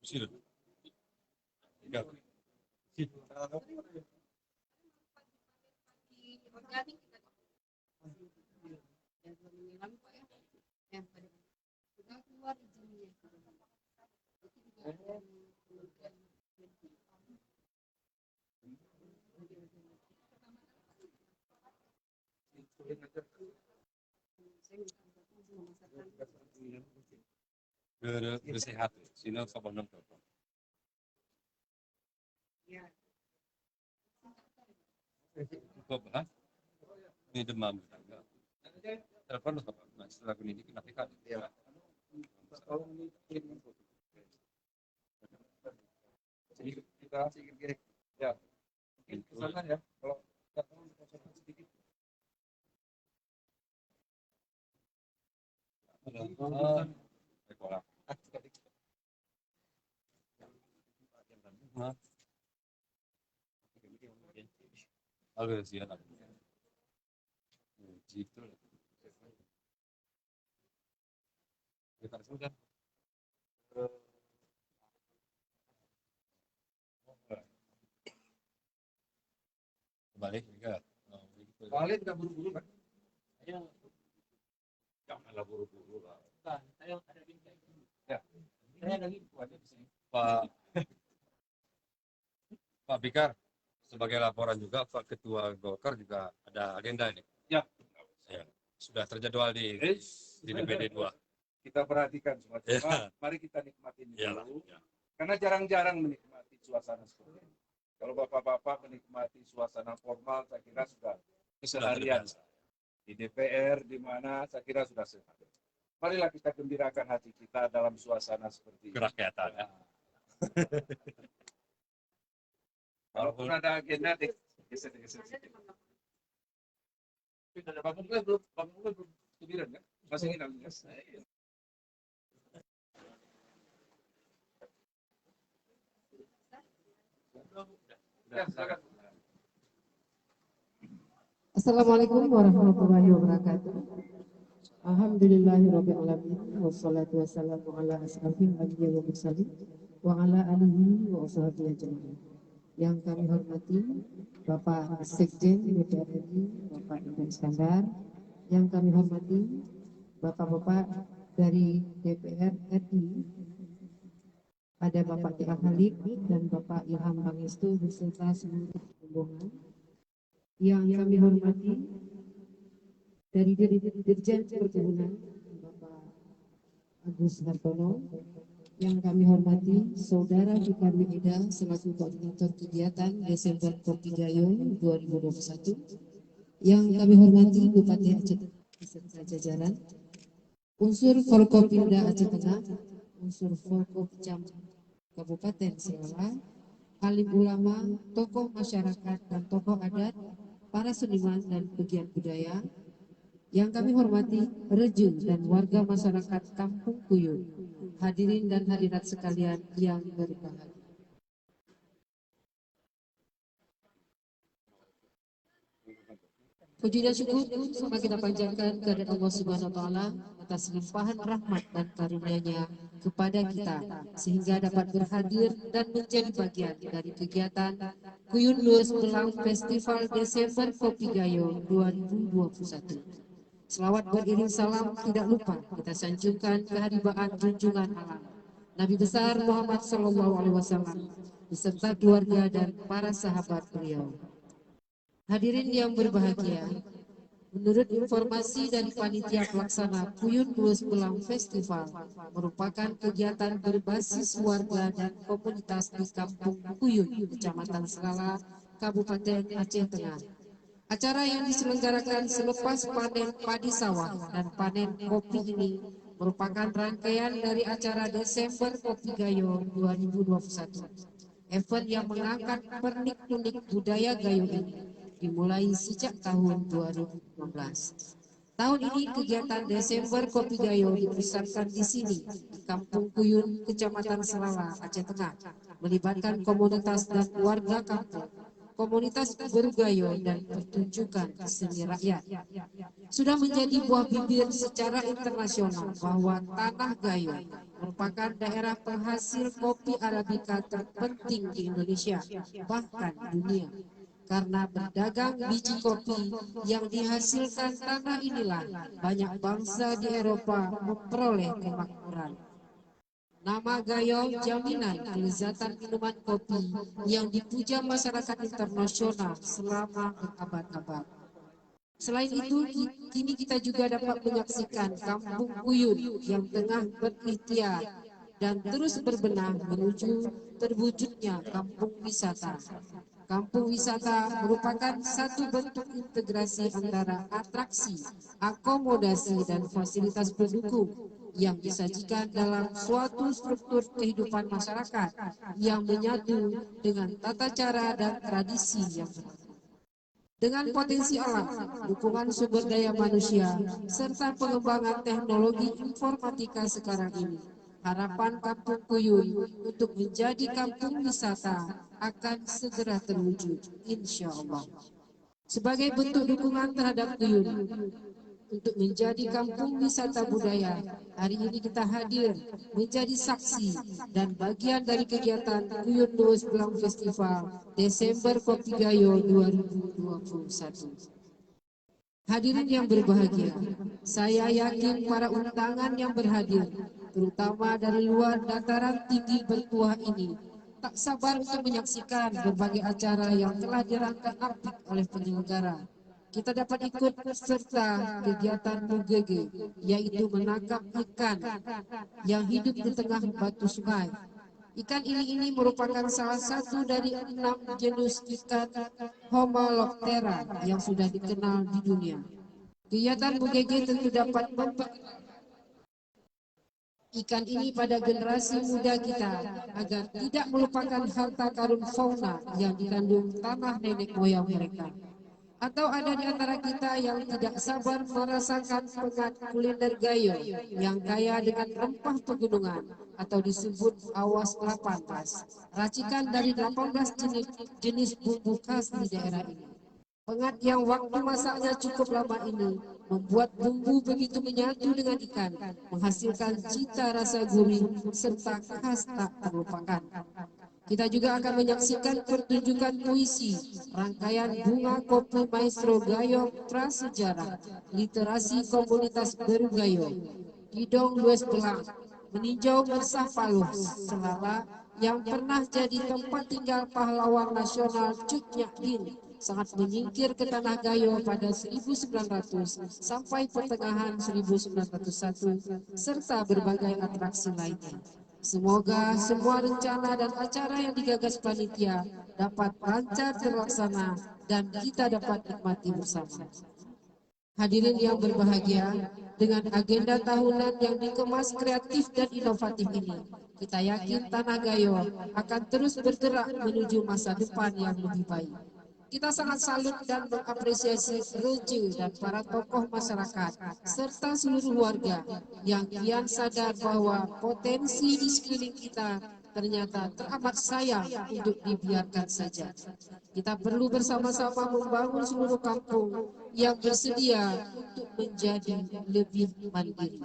Sini. Ya. Situ. Organik kita ya, menyiram Pak ya. Yang pada sudah keluar izinnya. Itu juga ada kementerian Bersehat, sini kapan nonton? ya. Kok bahas? Ini demam. Telepon apa? Nah, setelah ini kena TK. Ya. Jadi kita ya mungkin kesana ya kalau sedikit Agak sih anak. Gitu. Kita sudah. Balik juga. Balik tidak buru-buru kan? Ayo, Janganlah buru-buru lah. ayo ada bingkai. Ya. Saya lagi buat di sini. Pak Bikar, sebagai laporan juga Pak Ketua Golkar juga ada agenda ini. Ya. Ya. Sudah terjadwal di DPD 2. Kita perhatikan semua. Ya. Mari kita nikmati ini Iyalah, dulu. ya. Karena jarang-jarang menikmati suasana seperti ini. Kalau bapak-bapak menikmati suasana formal, saya kira sudah keseharian. terbiasa. Di DPR, di mana saya kira sudah sehari. Marilah kita gembirakan hati kita dalam suasana seperti ini. Kerakyatan. Ya. Walaupun ada agenda, geser-geser. Bang Mungil belum kebiran kan? Masih ingin ambil gas. Ya, silakan. Assalamualaikum warahmatullahi wabarakatuh. Alhamdulillahirrahmanirrahim. Wassalatu wassalamu ala asrafil anbiya wa mursalin wa ala alihi wa sahbihi ajma'in. Yang kami hormati Bapak Sekjen DPR RI, Bapak Indra Iskandar. Yang kami hormati Bapak-bapak dari DPR RI, ada Bapak Tia Khalid dan Bapak Ilham Pangestu beserta seluruh rombongan. Yang kami hormati dari Dirjen Perkebunan Bapak Agus Hartono, yang kami hormati Saudara Fikar Eda selaku koordinator kegiatan Desember Kopi Gayo 2021, yang kami hormati Bupati Aceh beserta jajaran, unsur Forkopimda Aceh Tengah, unsur Forkopjam Kabupaten Selala, alim ulama, tokoh masyarakat dan tokoh adat, para seniman dan pegiat budaya, yang kami hormati Reju dan warga masyarakat Kampung Kuyuh, hadirin dan hadirat sekalian yang berbahagia. Puji dan syukur sama kita panjatkan kepada Allah Subhanahu wa taala atas limpahan rahmat dan karunia-Nya kepada kita sehingga dapat berhadir dan menjadi bagian dari kegiatan Kuyun Luas Belang Festival Desember Kopi Gayo 2021. Selawat beriring salam tidak lupa kita sanjungkan keharibaan junjungan alam Nabi besar Muhammad SAW beserta keluarga dan para sahabat beliau. Hadirin yang berbahagia, menurut informasi dari panitia pelaksana Kuyun Luas Belang Festival merupakan kegiatan berbasis warga dan komunitas di Kampung Kuyun, Kecamatan Selala, Kabupaten Aceh Tengah. Acara yang diselenggarakan selepas panen padi sawah dan panen kopi ini merupakan rangkaian dari acara Desember Kopi Gayo 2021. Event yang mengangkat pernik-pernik budaya Gayo ini dimulai sejak tahun 2015. Tahun ini kegiatan Desember Kopi Gayo dipusatkan di sini, di Kampung Kuyun, Kecamatan Selala, Aceh Tengah, melibatkan komunitas dan warga kampung, komunitas bergayo dan pertunjukan seni rakyat. Sudah menjadi buah bibir secara internasional bahwa Tanah Gayo merupakan daerah penghasil kopi Arabica terpenting di Indonesia, bahkan dunia. Karena berdagang biji kopi yang dihasilkan tanah inilah banyak bangsa di Eropa memperoleh kemakmuran. Nama Gayo jaminan kelezatan minuman kopi yang dipuja masyarakat internasional selama berabad-abad. Selain itu, kini kita juga dapat menyaksikan Kampung Kuyun yang tengah berikhtiar dan terus berbenah menuju terwujudnya kampung wisata. Kampung wisata merupakan satu bentuk integrasi antara atraksi, akomodasi, dan fasilitas pendukung yang disajikan dalam suatu struktur kehidupan masyarakat yang menyatu dengan tata cara dan tradisi yang berbeda. Dengan potensi alam, dukungan sumber daya manusia, serta pengembangan teknologi informatika sekarang ini, harapan Kampung Kuyun untuk menjadi kampung wisata akan segera terwujud, insya Allah. Sebagai bentuk dukungan terhadap Kuyun untuk menjadi kampung wisata budaya, hari ini kita hadir menjadi saksi dan bagian dari kegiatan Kuyun Luwes Belang Festival Desember Kopi Gayo 2021. Hadirin yang berbahagia, saya yakin para undangan yang berhadir, terutama dari luar dataran tinggi bertuah ini, tak sabar untuk menyaksikan berbagai acara yang telah dirangkai apik oleh penyelenggara. Kita dapat ikut serta kegiatan Mugege, yaitu menangkap ikan yang hidup di tengah batu sungai. Ikan ini merupakan salah satu dari 6 jenis ikan Homaloptera yang sudah dikenal di dunia. Kegiatan Mugege tentu dapat ikan ini pada generasi muda kita agar tidak melupakan harta karun fauna yang dikandung tanah nenek moyang mereka. Atau ada di antara kita yang tidak sabar merasakan pengat kuliner Gayo yang kaya dengan rempah pegunungan atau disebut awas kelapa pas, racikan dari 18 jenis bumbu khas di daerah ini. Pengat yang waktu masaknya cukup lama ini membuat bumbu begitu menyatu dengan ikan, menghasilkan cita rasa gurih serta khas tak terlupakan. Kita juga akan menyaksikan pertunjukan puisi, rangkaian bunga kopi maestro Gayo prasejarah, literasi komunitas Beru Gayo, Kidong Luwes Belang, meninjau Mersah Paluh, Selala yang pernah jadi tempat tinggal pahlawan nasional Cut Nyak Dien, sangat menyingkir ke tanah Gayo pada 1900 sampai pertengahan 1901, serta berbagai atraksi lainnya. Semoga semua rencana dan acara yang digagas panitia dapat lancar terlaksana dan kita dapat nikmati bersama. Hadirin yang berbahagia, dengan agenda tahunan yang dikemas kreatif dan inovatif ini, kita yakin Tanah Gayo akan terus bergerak menuju masa depan yang lebih baik. Kita sangat salut dan mengapresiasi Reje dan para tokoh masyarakat serta seluruh warga yang kian sadar bahwa potensi di sekeliling kita ternyata teramat sayang untuk dibiarkan saja. Kita perlu bersama-sama membangun seluruh kampung yang bersedia untuk menjadi lebih mandiri.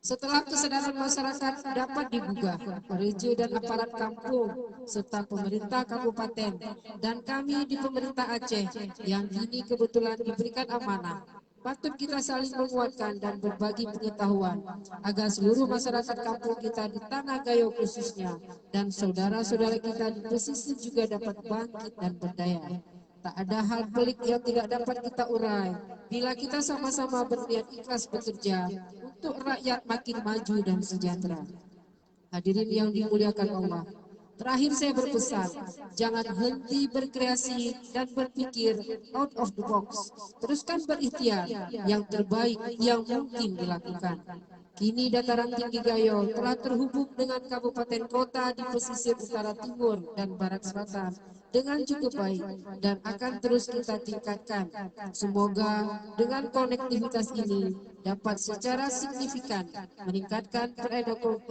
Setelah kesadaran masyarakat dapat digugah, Reje dan aparat kampung serta pemerintah kabupaten dan kami di pemerintah Aceh yang kini kebetulan diberikan amanah, patut kita saling menguatkan dan berbagi pengetahuan agar seluruh masyarakat kampung kita di Tanah Gayo khususnya dan saudara-saudara kita di pesisir juga dapat bangkit dan berdaya. Tak ada hal pelik yang tidak dapat kita urai bila kita sama-sama berniat ikhlas bekerja untuk rakyat makin maju dan sejahtera. Hadirin yang dimuliakan Allah, terakhir saya berpesan, jangan henti berkreasi dan berpikir out of the box. Teruskan berikhtiar yang terbaik yang mungkin dilakukan. Kini dataran tinggi Gayo telah terhubung dengan kabupaten kota di pesisir utara timur dan barat selatan dengan cukup baik dan akan terus kita tingkatkan. Semoga dengan konektivitas ini dapat secara signifikan meningkatkan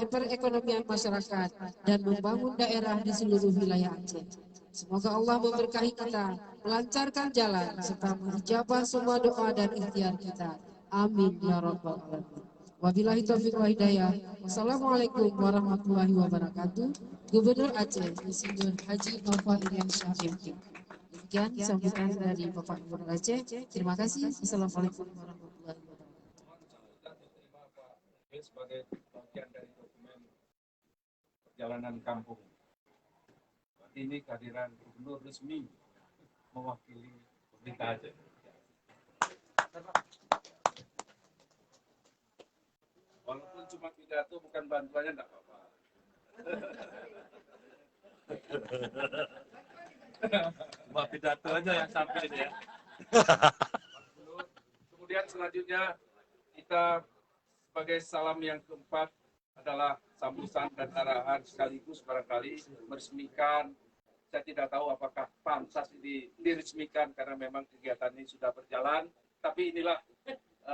perekonomian masyarakat dan membangun daerah di seluruh wilayah Aceh. Semoga Allah memberkahi kita, melancarkan jalan serta mengijabah semua doa dan ikhtiar kita. Amin ya rabbal alamin. Wabillahi taufiq wal hidayah. Wassalamualaikum warahmatullahi wabarakatuh. Gubernur Aceh, Insinyur Haji Nova Iriansyah MK. Demikian sambutan dari Bapak Gubernur Aceh. Terima kasih. Assalamualaikum warahmatullahi wabarakatuh. Sebagai bagian dari dokumen perjalanan kampung. Ini kehadiran gubernur resmi mewakili pemerintah Aceh. Walaupun cuma pidato bukan bantuannya enggak apa-apa. Cuma pidato aja yang sampai ini ya. Kemudian selanjutnya kita sebagai salam yang keempat adalah sambutan dan arahan sekaligus barangkali meresmikan. Saya tidak tahu apakah pantas ini diresmikan karena memang kegiatan ini sudah berjalan. Tapi inilah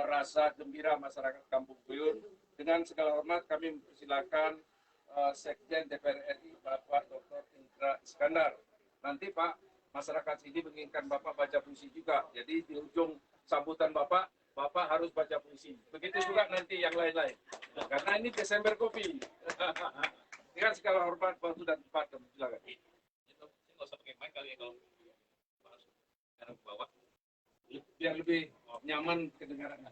rasa gembira masyarakat Kampung Kuyun. Dengan segala hormat kami mempersilakan Sekjen DPR RI Bapak Dr. Indra Iskandar. Nanti Pak masyarakat sini menginginkan Bapak baca puisi juga. Jadi di ujung sambutan Bapak harus baca puisi. Begitu juga nanti yang lain-lain. Karena ini Desember Kopi. Dengan segala hormat, waktu dan tempat, silakan. Itu nggak usah pakai mic kali ya kalau sekarang ke bawah. Biar lebih nyaman kedengarannya.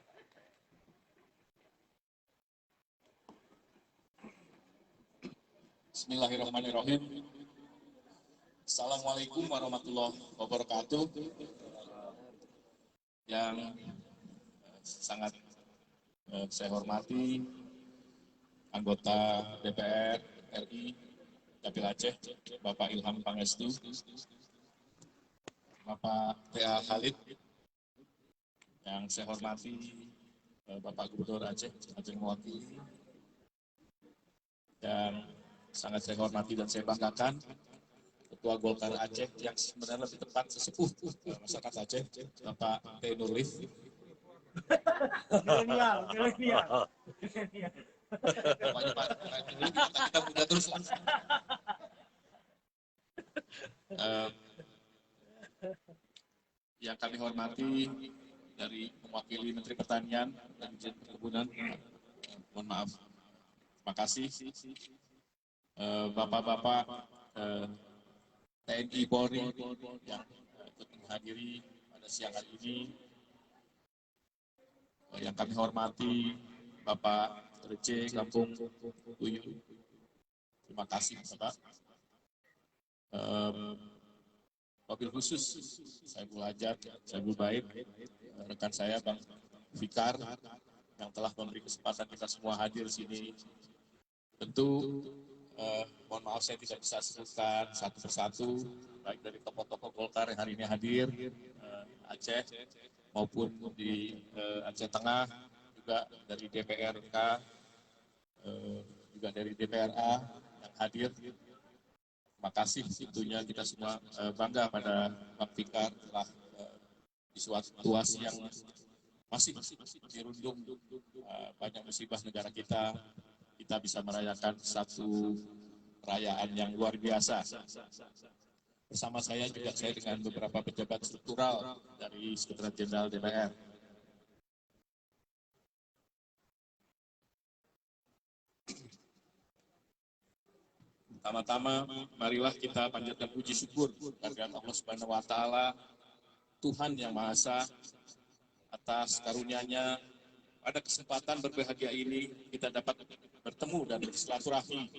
Bismillahirrahmanirrahim. Assalamualaikum warahmatullahi wabarakatuh. Yang sangat saya hormati anggota DPR RI Dapil Aceh, Bapak Ilham Pangestu, Bapak T.A. Khalid, yang saya hormati Bapak Gubernur Aceh, Aceh mewakili, dan sangat saya hormati dan saya banggakan Ketua Golkar Aceh yang sebenarnya lebih tepat sesepuh masyarakat Aceh, Bapak T. Nurlif. Pokoknya Pak Nurlif kita muda terus lah. Yang kami hormati dari mewakili Menteri Pertanian dan Dirjen Perkebunan, mohon maaf, terima kasih. Bapak-bapak TNI Polri yang ikut menghadiri pada siang hari ini, yang kami hormati Bapak Rece Kampung Uyu, terima kasih Bapak. Wabil khusus Saiful Hajat, Saiful Baik, rekan saya Bang Fikar yang telah memberi kesempatan kita semua hadir di sini. Tentu mohon maaf saya tidak bisa sebutkan satu persatu, baik dari tokoh-tokoh Golkar yang hari ini hadir Aceh maupun di Aceh Tengah, juga dari DPRK, juga dari DPRA yang hadir. Terima kasih, tentunya kita semua bangga pada Bang Fikar telah di suatu situasi yang masih dirundung banyak musibah negara kita bisa merayakan satu perayaan yang luar biasa. Bersama saya juga saya dengan beberapa pejabat struktural dari Sekretariat Jenderal DPR. Pertama-tama, marilah kita panjatkan puji syukur kehadirat Allah Subhanahu wa Ta'ala, Tuhan yang Maha Esa, atas karunia-Nya. Pada kesempatan berbahagia ini kita dapat bertemu dan bersilaturahmi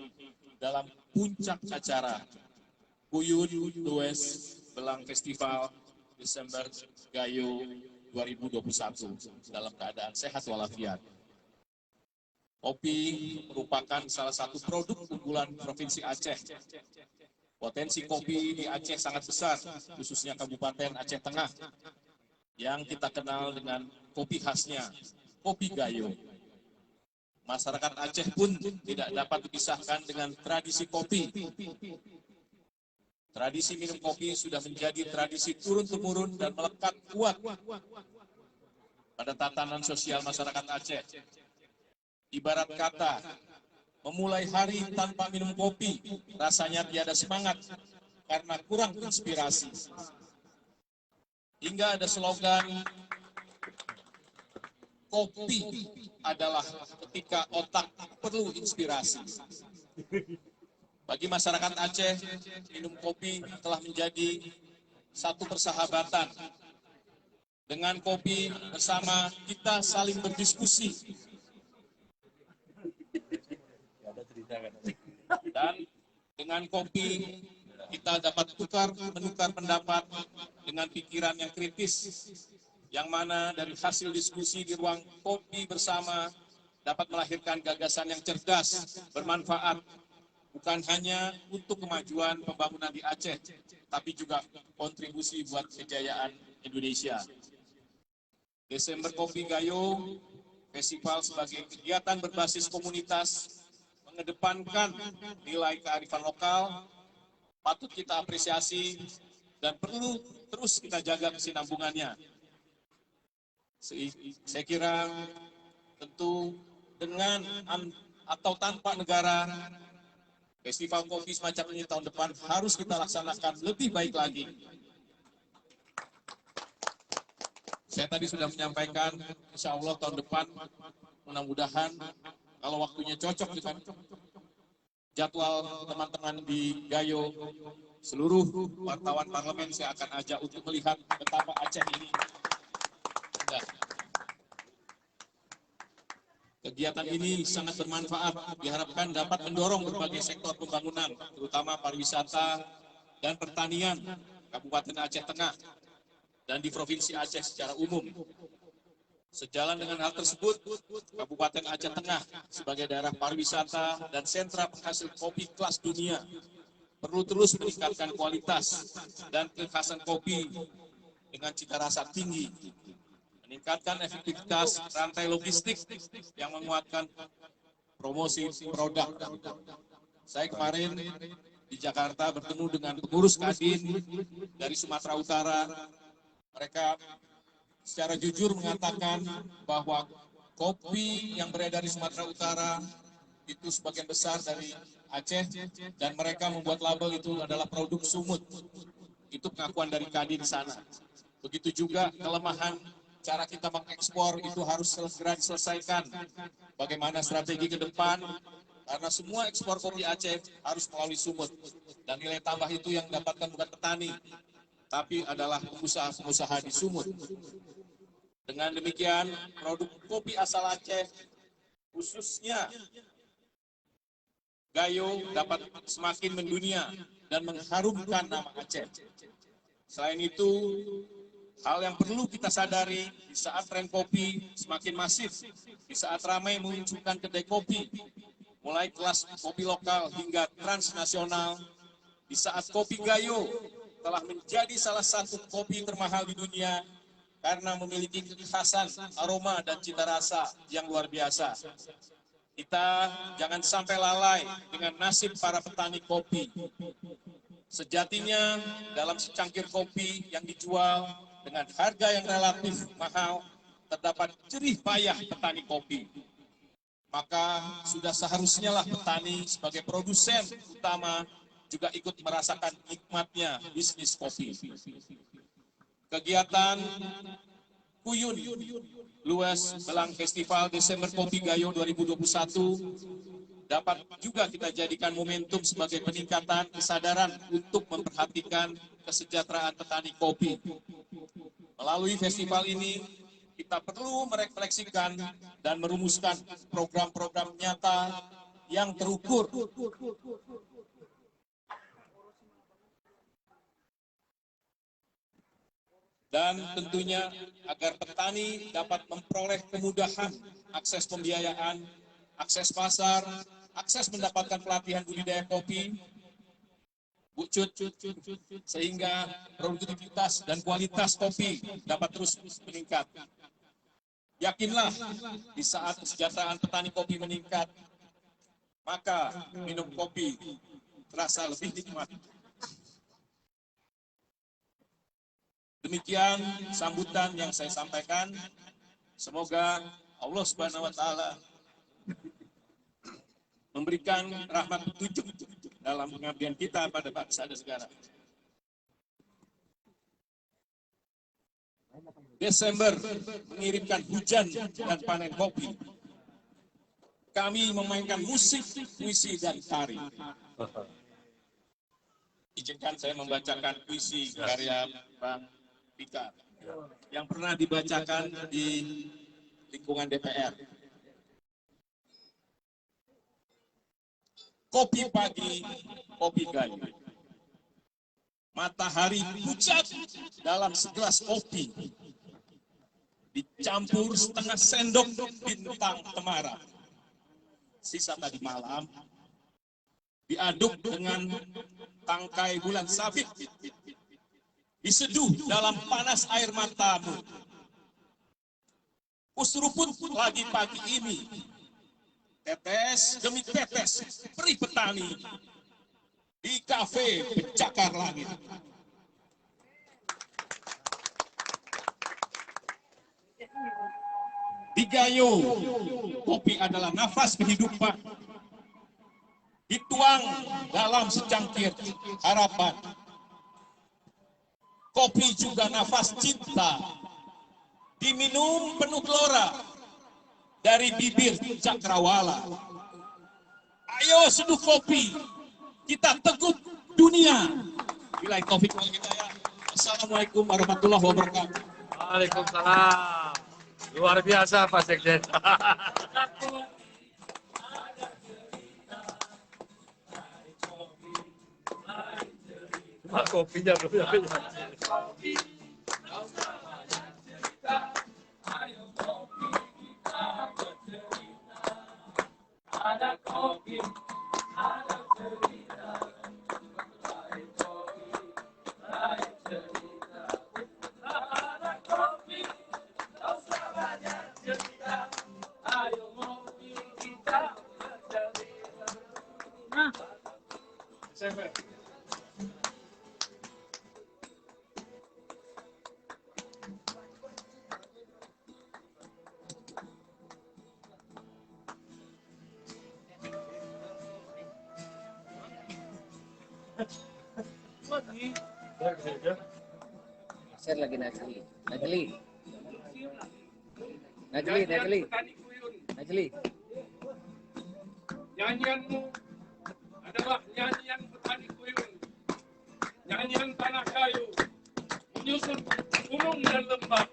dalam puncak acara Buyut Lues Belang Festival Desember Gayo 2021 dalam keadaan sehat walafiat. Kopi merupakan salah satu produk unggulan Provinsi Aceh. Potensi kopi di Aceh sangat besar, khususnya Kabupaten Aceh Tengah, yang kita kenal dengan kopi khasnya, kopi Gayo. Masyarakat Aceh pun tidak dapat dipisahkan dengan tradisi kopi. Tradisi minum kopi sudah menjadi tradisi turun-temurun dan melekat kuat pada tatanan sosial masyarakat Aceh. Ibarat kata, memulai hari tanpa minum kopi, rasanya tiada semangat karena kurang inspirasi. Hingga ada slogan, kopi adalah ketika otak perlu inspirasi. Bagi masyarakat Aceh, minum kopi telah menjadi satu persahabatan. Dengan kopi bersama kita saling berdiskusi. Dan dengan kopi kita dapat menukar pendapat dengan pikiran yang kritis, yang mana dari hasil diskusi di ruang kopi bersama dapat melahirkan gagasan yang cerdas, bermanfaat, bukan hanya untuk kemajuan pembangunan di Aceh, tapi juga kontribusi buat kejayaan Indonesia. Desember Kopi Gayo Festival sebagai kegiatan berbasis komunitas mengedepankan nilai kearifan lokal, patut kita apresiasi dan perlu terus kita jaga kesinambungannya. Saya kira tentu dengan atau tanpa negara, festival kopi semacam ini tahun depan harus kita laksanakan lebih baik lagi. Saya tadi sudah menyampaikan, insya Allah tahun depan, mudah-mudahan kalau waktunya cocok dengan jadwal teman-teman di Gayo, seluruh wartawan parlemen saya akan ajak untuk melihat betapa Aceh ini indah. Kegiatan ini sangat bermanfaat, diharapkan dapat mendorong berbagai sektor pembangunan, terutama pariwisata dan pertanian Kabupaten Aceh Tengah dan di Provinsi Aceh secara umum. Sejalan dengan hal tersebut, Kabupaten Aceh Tengah sebagai daerah pariwisata dan sentra penghasil kopi kelas dunia perlu terus meningkatkan kualitas dan kekhasan kopi dengan cita rasa tinggi, meningkatkan efektivitas rantai logistik yang menguatkan promosi produk. Saya kemarin di Jakarta bertemu dengan pengurus Kadin dari Sumatera Utara. Mereka secara jujur mengatakan bahwa kopi yang beredar di Sumatera Utara itu sebagian besar dari Aceh dan mereka membuat label itu adalah produk sumut. Itu pengakuan dari Kadin sana. Begitu juga kelemahan cara kita mengekspor itu harus segera diselesaikan. Bagaimana strategi ke depan, karena semua ekspor kopi Aceh harus melalui sumut. Dan nilai tambah itu yang didapatkan bukan petani, tapi adalah pengusaha-pengusaha di sumut. Dengan demikian, produk kopi asal Aceh, khususnya Gayo, dapat semakin mendunia dan mengharumkan nama Aceh. Selain itu, hal yang perlu kita sadari di saat tren kopi semakin masif, di saat ramai memunculkan kedai kopi, mulai kelas kopi lokal hingga transnasional, di saat kopi Gayo telah menjadi salah satu kopi termahal di dunia karena memiliki kekhasan, aroma, dan cita rasa yang luar biasa. Kita jangan sampai lalai dengan nasib para petani kopi. Sejatinya dalam secangkir kopi yang dijual dengan harga yang relatif mahal, terdapat jerih payah petani kopi. Maka sudah seharusnya lah petani sebagai produsen utama juga ikut merasakan nikmatnya bisnis kopi. Kegiatan Kuyun Luas Belang Festival Desember Kopi Gayo 2021 dapat juga kita jadikan momentum sebagai peningkatan kesadaran untuk memperhatikan kesejahteraan petani kopi. Melalui festival ini, kita perlu merefleksikan dan merumuskan program-program nyata yang terukur dan tentunya agar petani dapat memperoleh kemudahan akses pembiayaan, akses pasar, akses mendapatkan pelatihan budidaya kopi, sehingga produktivitas dan kualitas kopi dapat terus meningkat. Yakinlah, di saat kesejahteraan petani kopi meningkat, maka minum kopi terasa lebih nikmat. Demikian sambutan yang saya sampaikan. Semoga Allah Subhanahu wa Ta'ala memberikan rahmat petunjuk dalam pengabdian kita pada bangsa dan negara. Desember mengirimkan hujan dan panen kopi. Kami memainkan musik, puisi, dan tari. Izinkan saya membacakan puisi karya Bang Fikar yang pernah dibacakan di lingkungan DPR. Kopi pagi, kopi Gayo. Matahari pucat dalam segelas kopi, dicampur setengah sendok bintang temaram. Sisa tadi malam diaduk dengan tangkai bulan sabit, diseduh dalam panas air matamu. Usuruput lagi pagi ini, tetes demi tetes perih petani di kafe pencakar langit. Di Gayo, kopi adalah nafas kehidupan, dituang dalam secangkir harapan. Kopi juga nafas cinta, diminum penuh gelora dari bibir cakrawala. Ayo seduh kopi, kita teguk dunia. Bilahi taufik wal hidayah. Assalamualaikum warahmatullahi wabarakatuh. Waalaikumsalam. Luar biasa Pak Sekjen. Cuma kopinya belum sampai. Ada kopi, ada cerita. Lain cerita. Ada kopi, tak usah banyak cerita. Ayo ngopi kita bercerita. Nah, Share lagi Najli. Nyanyianmu adalah nyanyian petani kuyung, nyanyian tanah kayu, menyusut gunung dan lembah,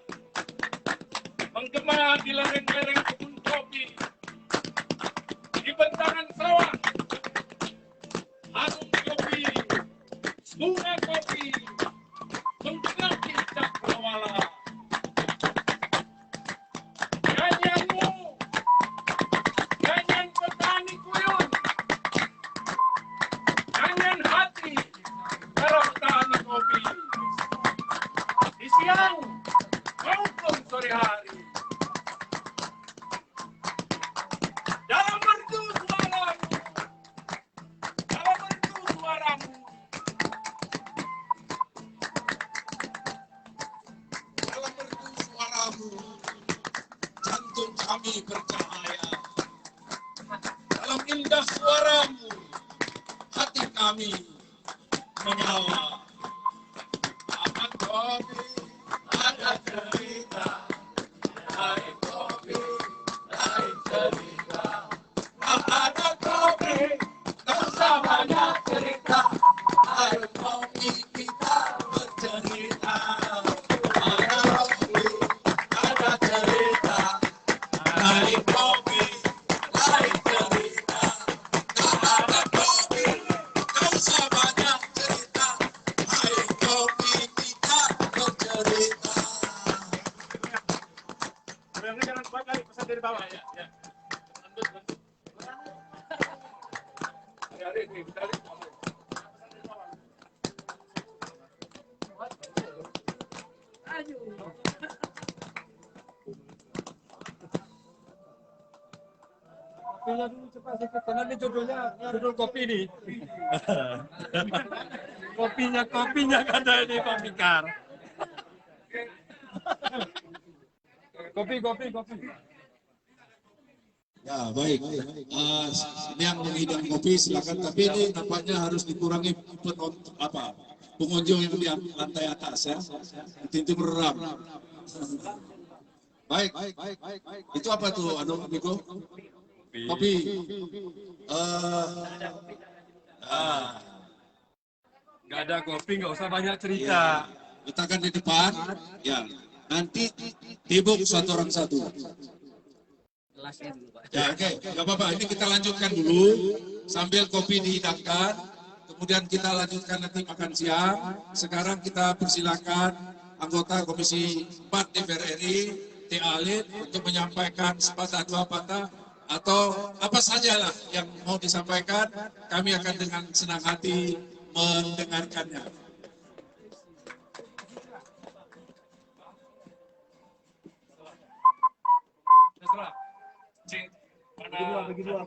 menggema di lereng-lereng kebun kopi, di bentangan sawah, harum kopi, bunga kopi, menggelapi cakrawala. Nyanyianmu, nyanyian petani kuyung, nyanyian hati para petani kopi, di siang maupun sore hari. Dalam merdu suaramu, dalam merdu suaramu, dalam merdu suaramu, jantung kami bercahaya. Dalam indah suaramu, hati kami menyala. Ada kopi, ada cerita. Lain kopi, lain cerita. Ada kopi, tak usah banyak cerita. Lain kopi kita bercerita. Ada kopi, ada cerita. Lain kopi, lain cerita. Ada kopi, tak usah banyak cerita. Lain kopi kita bercerita. Jangan sekali pesan dari bawah. Ya. Kopinya dulu cepat sedikit karena ini judul kopi nih. kopinya ada ini Pak Fikar. Kopi. Ya baik, ini yang menghidang kopi silakan, tapi ini nampaknya harus dikurangi pengunjung yang di lantai atas ya, itu mereram. Baik, itu apa tuh, Miko? Kopi. Nggak ada kopi, nggak usah banyak cerita. Ya, letakkan di depan, ya. Nanti tibuk satu orang satu. Kelasnya dulu Pak. Ya oke, nggak apa-apa. Ini kita lanjutkan dulu sambil kopi dihidangkan. Kemudian kita lanjutkan nanti makan siang. Sekarang kita persilakan anggota Komisi 4 DPR RI, T. Alin, untuk menyampaikan sepatah dua patah atau apa sajalah yang mau disampaikan. Kami akan dengan senang hati mendengarkannya. Bagi dua.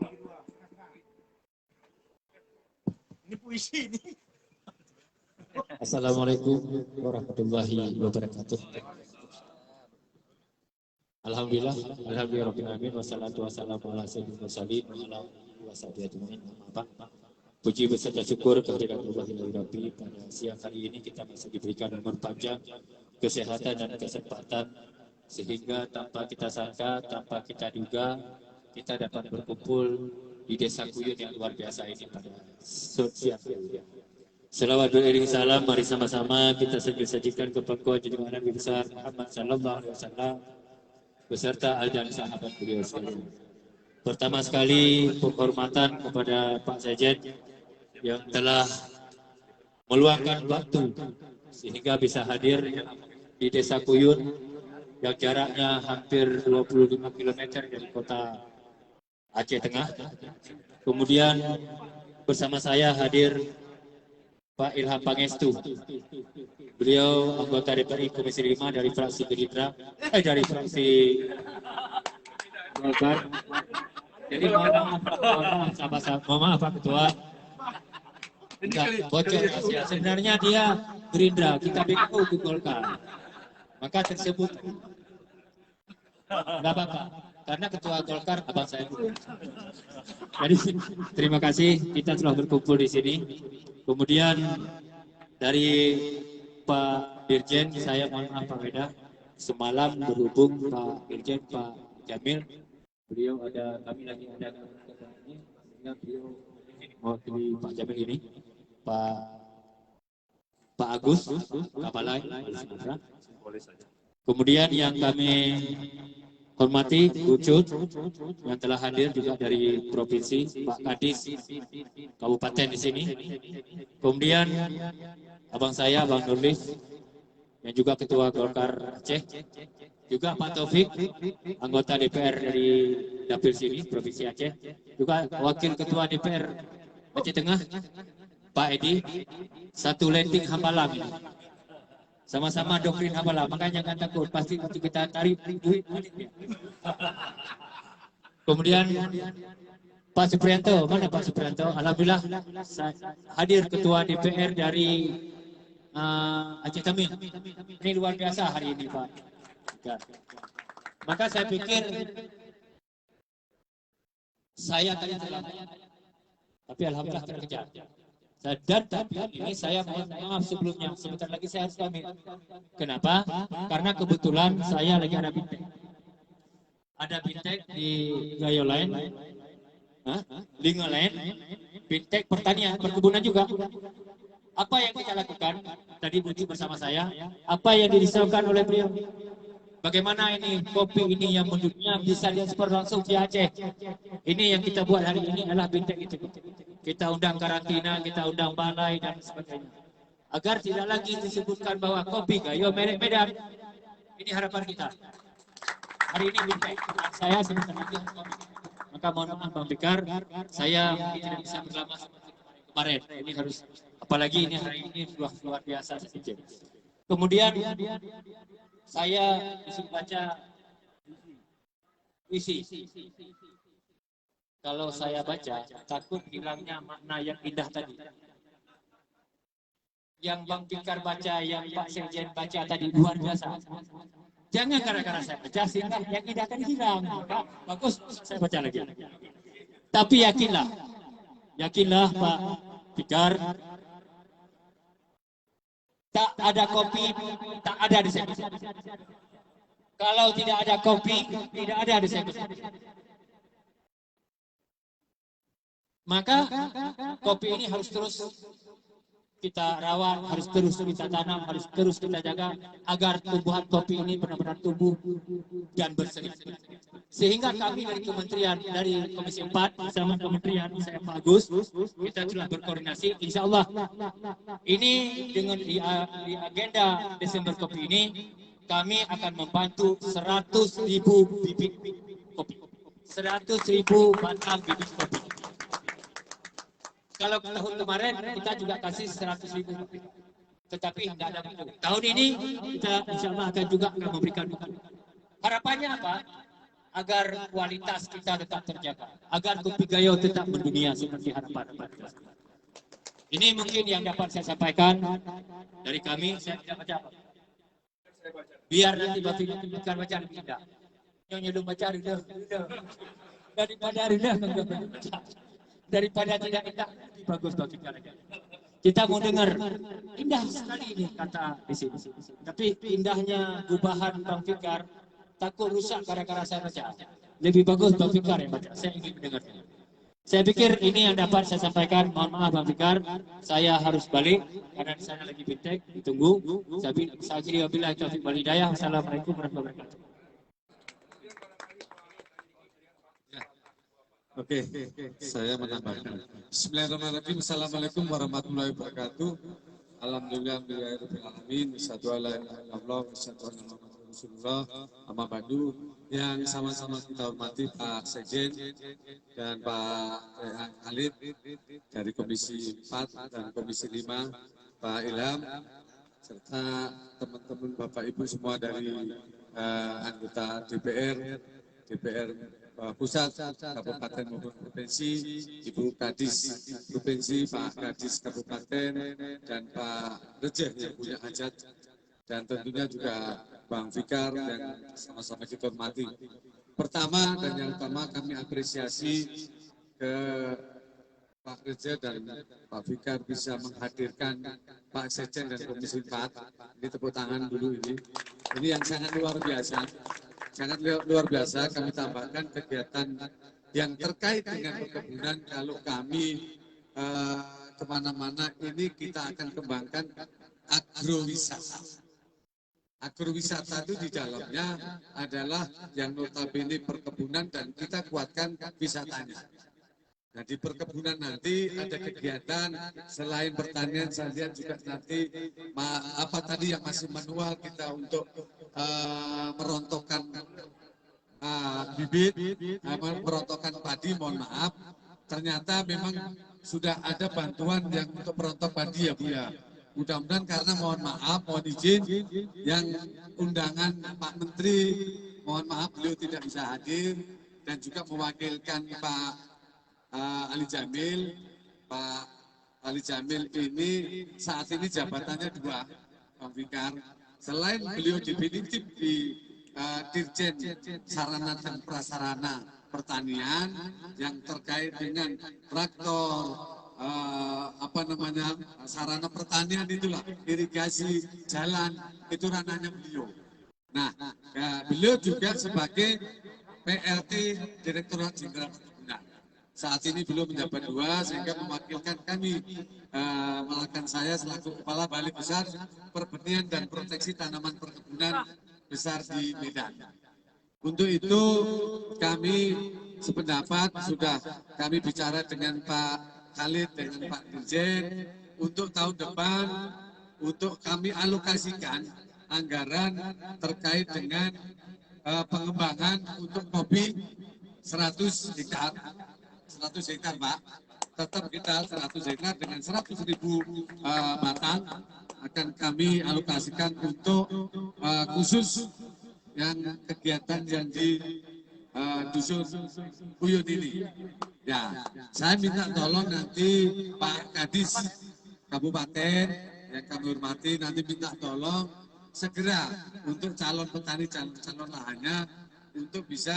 Ini puisi ini. Assalamualaikum warahmatullahi wabarakatuh. Alhamdulillah, alhamdulillahirobbilalamin, wassalatu wassalamu ala sayyidil mursalin wa ala alihi washabihi ajmain. Puji beserta syukur kehadirat Allah Rabbi, pada siang hari ini kita masih diberikan umur panjang, kesehatan dan kesempatan sehingga tanpa kita sangka, tanpa kita duga, kita dapat berkumpul di Desa Kuyun yang luar biasa ini pada siang ini. Selawat beriring salam, mari sama-sama kita sajikan ke pangkuan junjungan Nabi besar Muhammad sallallahu alaihi wasallam beserta al dan sahabat beliau sekalian. Pertama sekali penghormatan kepada Pak Sekjen yang telah meluangkan waktu sehingga bisa hadir di Desa Kuyun yang jaraknya hampir 25 km dari kota Aceh Tengah. Kemudian bersama saya hadir Pak Ilham Pangestu. Beliau anggota DPR Komisi 5 dari fraksi Gerindra, dari fraksi Golkar. Jadi mohon maaf Pak Ketua. Enggak, bocor rahasia. Sebenarnya dia Gerindra, kita BKU ke Golkar. Maka tersebut enggak apa-apa, karena ketua Golkar abang saya. Jadi terima kasih kita telah berkumpul di sini. Kemudian dari Pak Dirjen, saya mohon maaf Pak Weda, semalam berhubung Pak Dirjen Pak Jamil, beliau kami lagi ada ini, sehingga beliau mewakili Pak Jamil ini, Pak Agus Kapalai, kemudian yang kami hormati Ucut yang telah hadir juga dari provinsi, Pak Kadis Kabupaten di sini. Kemudian abang saya, Bang Nurlis, yang juga ketua Golkar Aceh, juga Pak Taufik, anggota DPR dari dapil sini, provinsi Aceh, juga wakil ketua DPR Aceh Tengah, Pak Edi, satu letting Hambalang ini. Sama-sama doktrin Hambalang, makanya jangan takut, pasti waktu kita tarik duit. Kemudian Pak Supriyanto, mana Pak Supriyanto? Alhamdulillah hadir ketua DPR dari Aceh Tengah. Ini luar biasa hari ini Pak. Maka saya pikir saya tadi telah, tapi alhamdulillah terkejar. Dan tapi ini saya mohon maaf sebelumnya, sebentar lagi saya harus pamit. Kenapa? Karena kebetulan saya lagi ada bintek. Ada bintek di Gayo lain, Linga lain, bintek pertanian, perkebunan juga. Apa yang kita lakukan? Tadi Buci bersama saya, apa yang dirisaukan oleh beliau? Bagaimana ini kopi ini yang mendunia bisa diekspor langsung via Aceh? Ini yang kita buat hari ini adalah bintek itu. Kita undang karantina, kita undang balai dan sebagainya. Agar tidak lagi disebutkan bahwa kopi Gayo merek Medan. Ini harapan kita. Hari ini bintek. Saya sebentar lagi kopi. Maka mohon maaf Bang Fikar, saya tidak bisa berlama seperti kemarin. Ini harus, apalagi ini hari ini luar biasa sedikit. Kemudian saya disuruh baca puisi. Kalau saya baca, takut hilangnya makna yang indah tadi. Yang Bang Fikar baca, yang Pak Sekjen baca tadi luar biasa. Jangan gara-gara saya baca, sehingga yang indah tadi hilang. Bagus, saya baca lagi. Tapi yakinlah Pak Fikar, tak ada kopi, tak ada desain. Kalau tidak ada kopi, tidak ada desain. Maka kopi ini harus terus kita rawat, harus terus kita tanam, harus terus kita jaga agar tumbuhan kopi ini benar-benar tumbuh dan berseri. Sehingga kami dari kementerian, dari Komisi 4 bersama kementerian saya Pak Agus, kita sudah berkoordinasi. Insya Allah ini dengan di agenda Desember kopi ini kami akan membantu 100.000 bibit kopi, 100.000 batang bibit kopi. Kalau tahun kemarin kita juga kasih 100.000, tetapi tidak ada buku. Tahun ini kita insya Allah akan juga memberikan buku. Harapannya apa? Agar kualitas kita tetap terjaga, agar kopi Gayo tetap mendunia seperti harapan. Ini mungkin yang dapat saya sampaikan dari kami. Saya tidak baca apa. Biar nanti Bapak bukan baca tidak. Nyonya belum baca rindah. Daripada rindah daripada tidak indah, bagus Bang Fikar. Kita mau dengar, indah sekali ini kata di sini. Tapi indahnya gubahan Bang Fikar takut rusak gara-gara saya baca. Lebih bagus Bang Fikar yang baca, saya ingin mendengarnya. Saya pikir ini yang dapat saya sampaikan. Mohon maaf Bang Fikar, saya harus balik karena di sana lagi bintek, ditunggu. Saya kira bila taufiq wal hidayah. Wassalamualaikum warahmatullahi wabarakatuh. Oke, saya menambahkan. Bismillahirrahmanirrahim. Assalamualaikum warahmatullahi wabarakatuh. Alhamdulillahirabbil alamin. Asyhadu an la ilaha illallah wa asyhadu anna Muhammadar Rasulullah. Amma ba'du. Yang sama-sama kita hormati Pak Sekjen dan Pak Khalid dari Komisi 4 dan Komisi 5, Pak Ilham, serta teman-teman Bapak Ibu semua dari anggota DPR Pusat, Kabupaten maupun Provinsi, Ibu Kadis Provinsi, Pak Kadis Kabupaten, dan Pak Rejeh yang punya hajat, dan tentunya juga Bang Fikar yang sama-sama kita hormati. Pertama dan yang utama kami apresiasi ke Pak Rejeh dan Pak Fikar bisa menghadirkan Pak Sekjen dan Komisi 4. Ini tepuk tangan dulu ini. Ini yang sangat luar biasa. Sangat luar biasa. Kami tambahkan kegiatan yang terkait dengan perkebunan. Kalau kami kemana-mana ini kita akan kembangkan agrowisata. Agrowisata itu di dalamnya adalah yang notabene perkebunan dan kita kuatkan wisatanya. Nah di perkebunan nanti ada kegiatan selain pertanian, saya lihat juga nanti apa tadi yang masih manual kita untuk merontokkan bibit, merontokkan padi, mohon maaf. Ternyata memang sudah ada bantuan yang untuk merontok padi ya Bu ya. Mudah-mudahan karena mohon maaf, mohon izin yang undangan Pak Menteri, mohon maaf beliau tidak bisa hadir dan juga mewakilkan Pak Ali Jamil. Pak Ali Jamil ini saat ini jabatannya 2, Bang Fikar. Selain beliau definitif di Dirjen Sarana dan Prasarana Pertanian yang terkait dengan traktor, sarana pertanian itulah, irigasi, jalan, itu ranahnya beliau. Nah, beliau juga sebagai PLT Direktorat Jenderal Perkebunan. Saat ini beliau menjabat 2 sehingga mewakilkan kami, melakukan saya selaku Kepala Balai Besar Pertanian dan Proteksi Tanaman Perkebunan Besar di Medan. Untuk itu kami sependapat, sudah kami bicara dengan Pak Khalid dengan Pak Dirjen untuk tahun depan untuk kami alokasikan anggaran terkait dengan pengembangan untuk kopi 100 hektar Pak, tetap kita 100 hektar dengan 100.000 batang akan kami alokasikan untuk khusus yang kegiatan yang di dusun Uyun ini. Ya, saya minta tolong nanti Pak Kadis Kabupaten yang kami hormati nanti minta tolong segera untuk calon petani, calon lahannya untuk bisa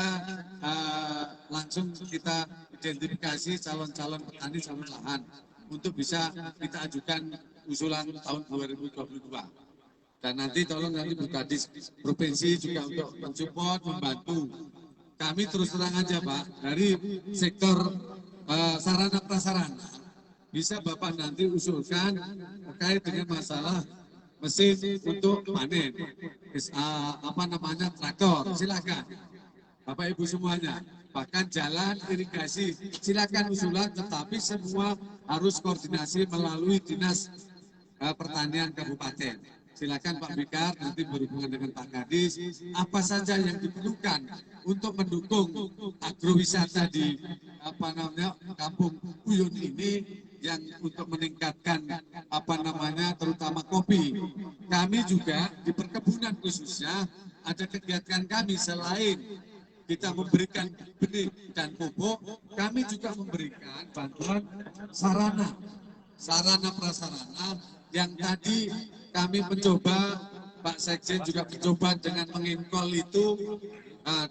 langsung kita identifikasi calon-calon petani, calon lahan untuk bisa kita ajukan usulan tahun 2022. Dan nanti tolong nanti Bu Kadis Provinsi juga untuk mensupport, membantu. Kami terus terang aja Pak, dari sektor sarana prasarana bisa Bapak nanti usulkan terkait dengan masalah mesin untuk panen, traktor, silakan Bapak Ibu semuanya. Bahkan jalan irigasi, silakan usulan, tetapi semua harus koordinasi melalui Dinas Pertanian Kabupaten. Silakan Pak Fikar nanti berhubungan dengan Pak Kadis, apa saja yang diperlukan untuk mendukung agrowisata di Kampung Uyun ini yang untuk meningkatkan terutama kopi. Kami juga di perkebunan khususnya ada kegiatan kami selain kita memberikan benih dan pupuk, kami juga memberikan bantuan sarana prasarana yang tadi kami mencoba, Pak Sekjen juga mencoba dengan mengimpol itu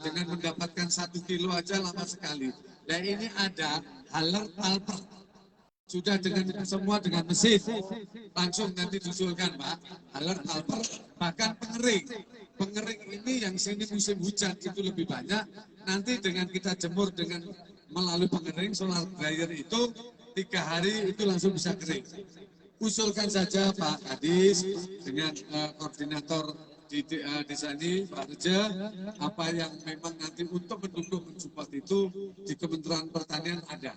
dengan mendapatkan 1 kilo aja lama sekali. Dan ini ada haler palper, sudah dengan semua dengan mesin, langsung nanti disusulkan Pak, haler palper, bahkan pengering ini yang sini musim hujan itu lebih banyak, nanti dengan kita jemur dengan melalui pengering solar dryer itu 3 hari itu langsung bisa kering. Usulkan saja Pak Kadis dengan koordinator di desa ini, Pak Reja, apa yang memang nanti untuk mendukung mensupport itu di Kementerian Pertanian ada.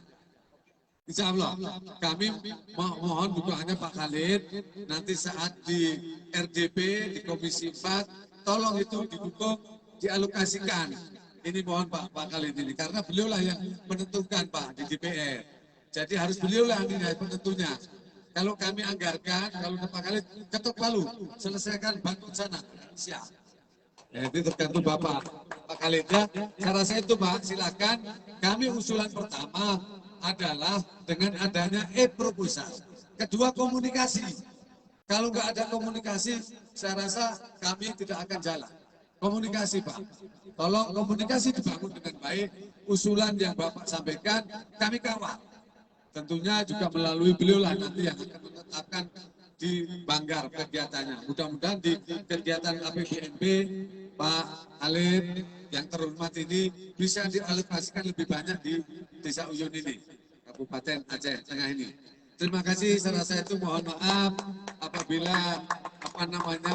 Insya Allah, kami mohon dukungannya Pak Khalid, nanti saat di RDP, di Komisi 4, tolong itu didukung, dialokasikan. Ini mohon Pak Khalid ini, karena beliaulah yang menentukan Pak di DPR. Jadi harus beliaulah yang penentunya. Kalau kami anggarkan, kalau Pak Khalid ketok palu, selesaikan bantu sana, siap. Ya, itu tergantung Bapak Pak Khalid ya. Saya rasa itu Pak, silakan. Kami usulan pertama adalah dengan adanya e-proposal. Kedua komunikasi. Kalau nggak ada komunikasi, saya rasa kami tidak akan jalan. Komunikasi Pak. Tolong komunikasi dibangun dengan baik. Usulan yang Bapak sampaikan, kami kawal. Tentunya juga melalui beliau lah nanti yang akan menetapkan di Banggar kegiatannya. Mudah-mudahan di kegiatan APBNP Pak Khalid yang terhormat ini bisa dialokasikan lebih banyak di Desa Uyun ini, Kabupaten Aceh Tengah ini. Terima kasih, saya rasa itu mohon maaf apabila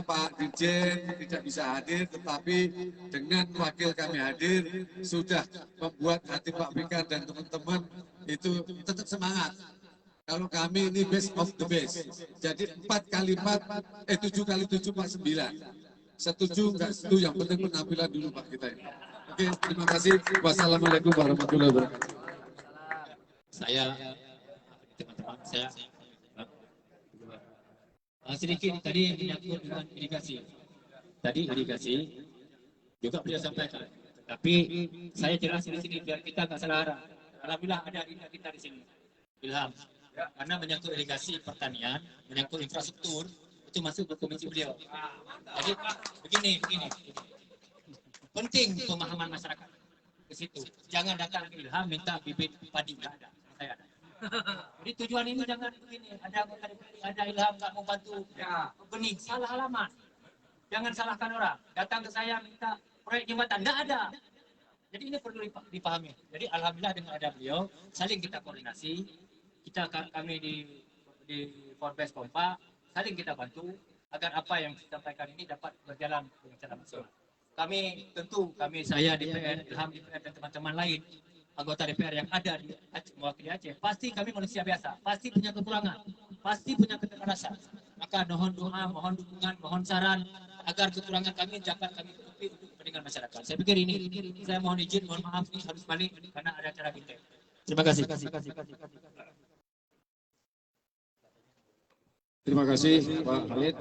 Pak Dirjen tidak bisa hadir, tetapi dengan wakil kami hadir sudah membuat hati Pak Fikar dan teman-teman itu tetap semangat. Kalau kami ini best of the best. Jadi 7 kali 7 Pak 9. Setuju nggak setuju, yang penting penampilan dulu Pak kita ini. Oke, terima kasih. Wassalamualaikum warahmatullahi wabarakatuh. Saya teman-teman saya sedikit tadi menyangkut dengan irigasi. Tadi irigasi juga beliau sampaikan. Tapi saya jelasin di sini biar kita nggak salah arah. Alhamdulillah ada ini kita di sini. Ilham. Karena menyangkut irigasi pertanian, menyangkut infrastruktur itu masuk ke komisi beliau. Jadi begini. Penting pemahaman masyarakat ke situ. Jangan datang ke Ilham minta bibit padi, nggak ada. Saya ada. Jadi tujuan ini jangan begini, ada Ilham nggak mau bantu benih, salah alamat. Jangan salahkan orang. Datang ke saya minta proyek jembatan, nggak ada. Jadi ini perlu dipahami. Jadi alhamdulillah dengan ada beliau, saling kita koordinasi. Kami di Forbes Kompa, saling kita bantu agar apa yang disampaikan ini dapat berjalan dengan cara maksimal. Saya DPR, Ilham DPR dan teman-teman lain anggota DPR yang ada di Aceh, mewakili Aceh, pasti kami manusia biasa, pasti punya kekurangan, pasti punya keterbatasan. Maka mohon doa, mohon dukungan, mohon saran agar kekurangan kami dapat kami tutupi untuk kepentingan masyarakat. Saya pikir ini, saya mohon izin, mohon maaf ini harus balik karena ada acara kita. Terima kasih. Terima kasih Pak Khalid.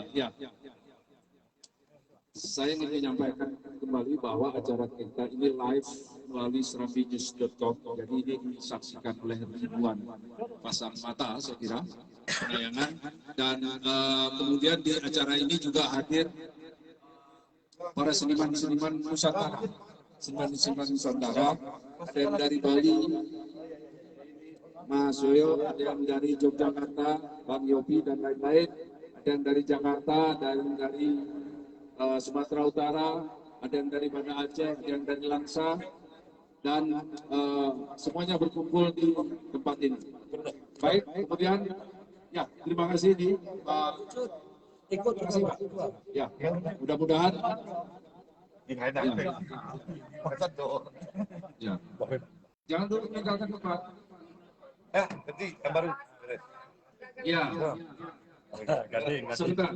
Ya. Saya ingin menyampaikan kembali bahwa acara kita ini live melalui serambinews.com. Jadi ini disaksikan oleh ribuan pasang mata, saya kira, penayangan. Dan kemudian di acara ini juga hadir para seniman-seniman Nusantara. Seniman-seniman Nusantara, ada yang dari Bali, Mas Yoyo, ada yang dari Yogyakarta, Bang Yopi, dan lain-lain. Ada yang dari Jakarta, ada yang dari Sumatera Utara, ada yang dari Banda Aceh, ada yang dari Langsa, dan semuanya berkumpul di tempat ini. Baik, kemudian ya terima kasih di Pak. Terima kasih Pak. Ya, mudah-mudahan. Ya. Jangan dulu meninggalkan tempat. Nanti yang baru. Ya. Sebentar.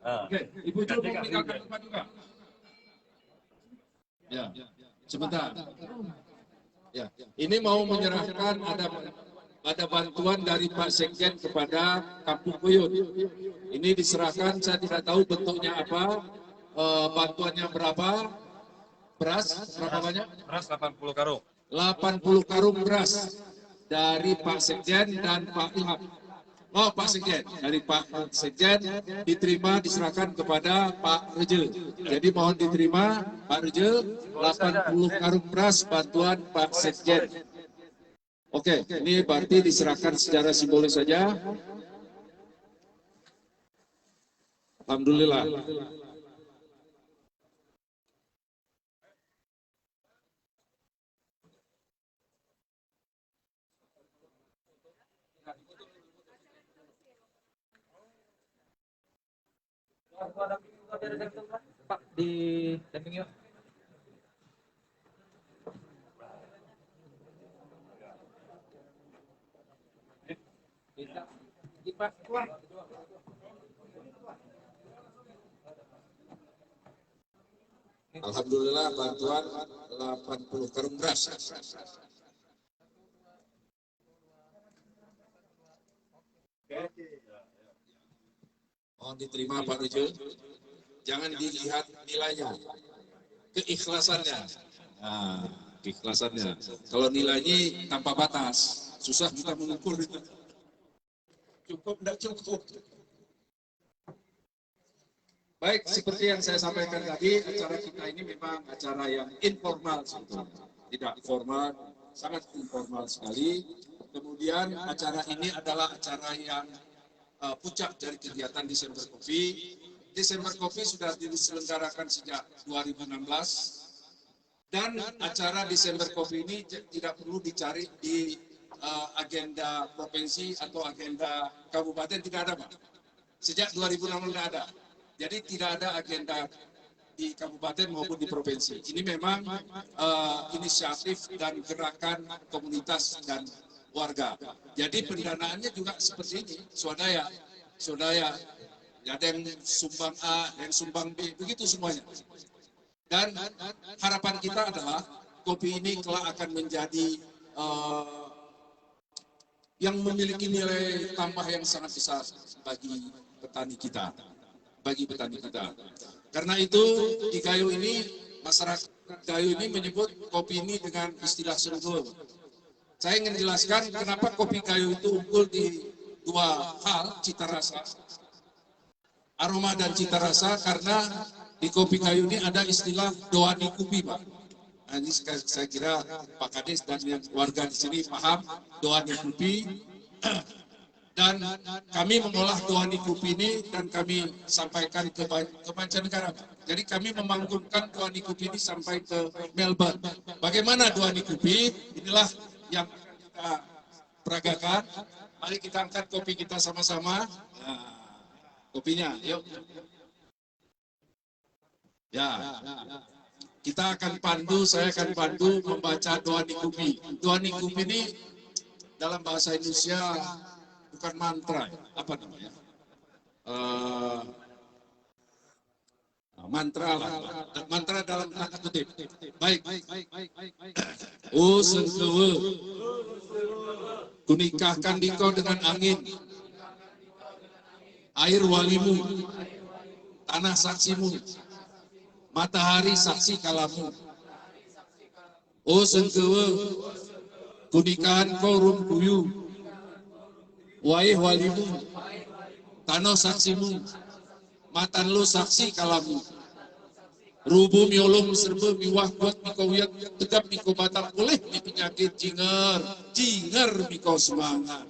Oke, Ibu Ju mau meninggalkan tempat juga. Ya, sebentar. Ya, ini mau menyerahkan ada bantuan dari Pak Sekjen kepada Kampung Uyun. Ini diserahkan, saya tidak tahu bentuknya apa, bantuannya berapa, beras berapa banyak? Beras 80 karung. 80 karung beras dari Pak Sekjen dan Pak Ilham. Oh, Pak Sekjen, dari Pak Sekjen diterima diserahkan kepada Pak Rejel. Jadi mohon diterima Pak Rejel 80 karung beras bantuan Pak Sekjen. Oke, ini berarti diserahkan secara simbolis saja. Alhamdulillah. Pak di damping yuk. Bisa. Pak, keluar. Alhamdulillah bantuan 80 karung beras. Mohon diterima Pak Rijul. Jangan dilihat nilainya, keikhlasannya. Nah, keikhlasannya. Kalau nilainya tanpa batas, susah kita mengukur itu. Cukup, tidak cukup. Baik, seperti yang saya sampaikan tadi, acara kita ini memang acara yang informal sebetulnya. Tidak formal, sangat informal sekali. Kemudian acara ini adalah acara yang puncak dari kegiatan Desember Coffee. Desember Coffee sudah diselenggarakan sejak 2016. Dan acara Desember Coffee ini tidak perlu dicari di agenda provinsi atau agenda kabupaten, tidak ada Pak. Sejak 2016 tidak ada. Jadi tidak ada agenda di kabupaten maupun di provinsi. Ini memang inisiatif dan gerakan komunitas dan warga. Jadi pendanaannya juga seperti ini, swadaya. Ada yang sumbang A, ada yang sumbang B, begitu semuanya. Dan harapan kita adalah kopi ini kelak akan menjadi yang memiliki nilai tambah yang sangat besar bagi petani kita. Karena itu di Gayo ini, masyarakat Gayo ini menyebut kopi ini dengan istilah serugul. Saya ingin jelaskan kenapa kopi Gayo itu unggul di dua hal, cita rasa, aroma dan cita rasa, karena di kopi Gayo ini ada istilah doani kupi Pak. Nah, ini saya kira Pak Kades dan yang warga di sini paham doani kupi. Dan kami mengolah doani kopi ini dan kami sampaikan ke mancanegara. Jadi kami memanggunkan doani kopi ini sampai ke Melbourne. Bagaimana doani kopi? Inilah yang kita peragakan. Mari kita angkat kopi kita sama-sama. Nah, kopinya, yuk. Ya, kita akan pandu, saya akan pandu membaca doani kopi. Doani kopi ini dalam bahasa Indonesia bukan mantra, apa namanya? Mantra lah, mantra dalam tanda kutip. Baik. Oh sengkewe, kunikahkan dikau dengan angin, air walimu, tanah saksimu, matahari saksi kalamu. Oh sengkewe, kunikahan kau rum kuyu, waih walimu, tanah saksimu, matan lu saksi kalamu. Rubu miolong serba miwah buat mikau wiat tegap mikau batal oleh mi penyakit jinger mikau semangat.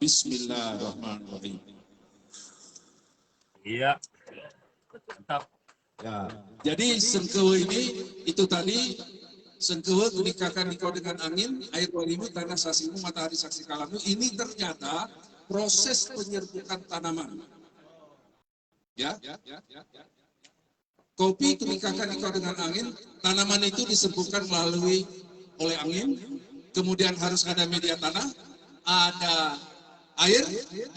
Bismillahirrahmanirrahim. Iya, mantap. Ya, jadi sengkewe ini itu tadi. Sengkewe kunikahkan dikau dengan angin, air walimu, tanah saksimu, matahari saksi kalamu. Ini ternyata proses penyerbukan tanaman. Ya. Kopi kunikahkan dikau dengan angin, tanaman itu diserbukan oleh angin, kemudian harus ada media tanah, ada air,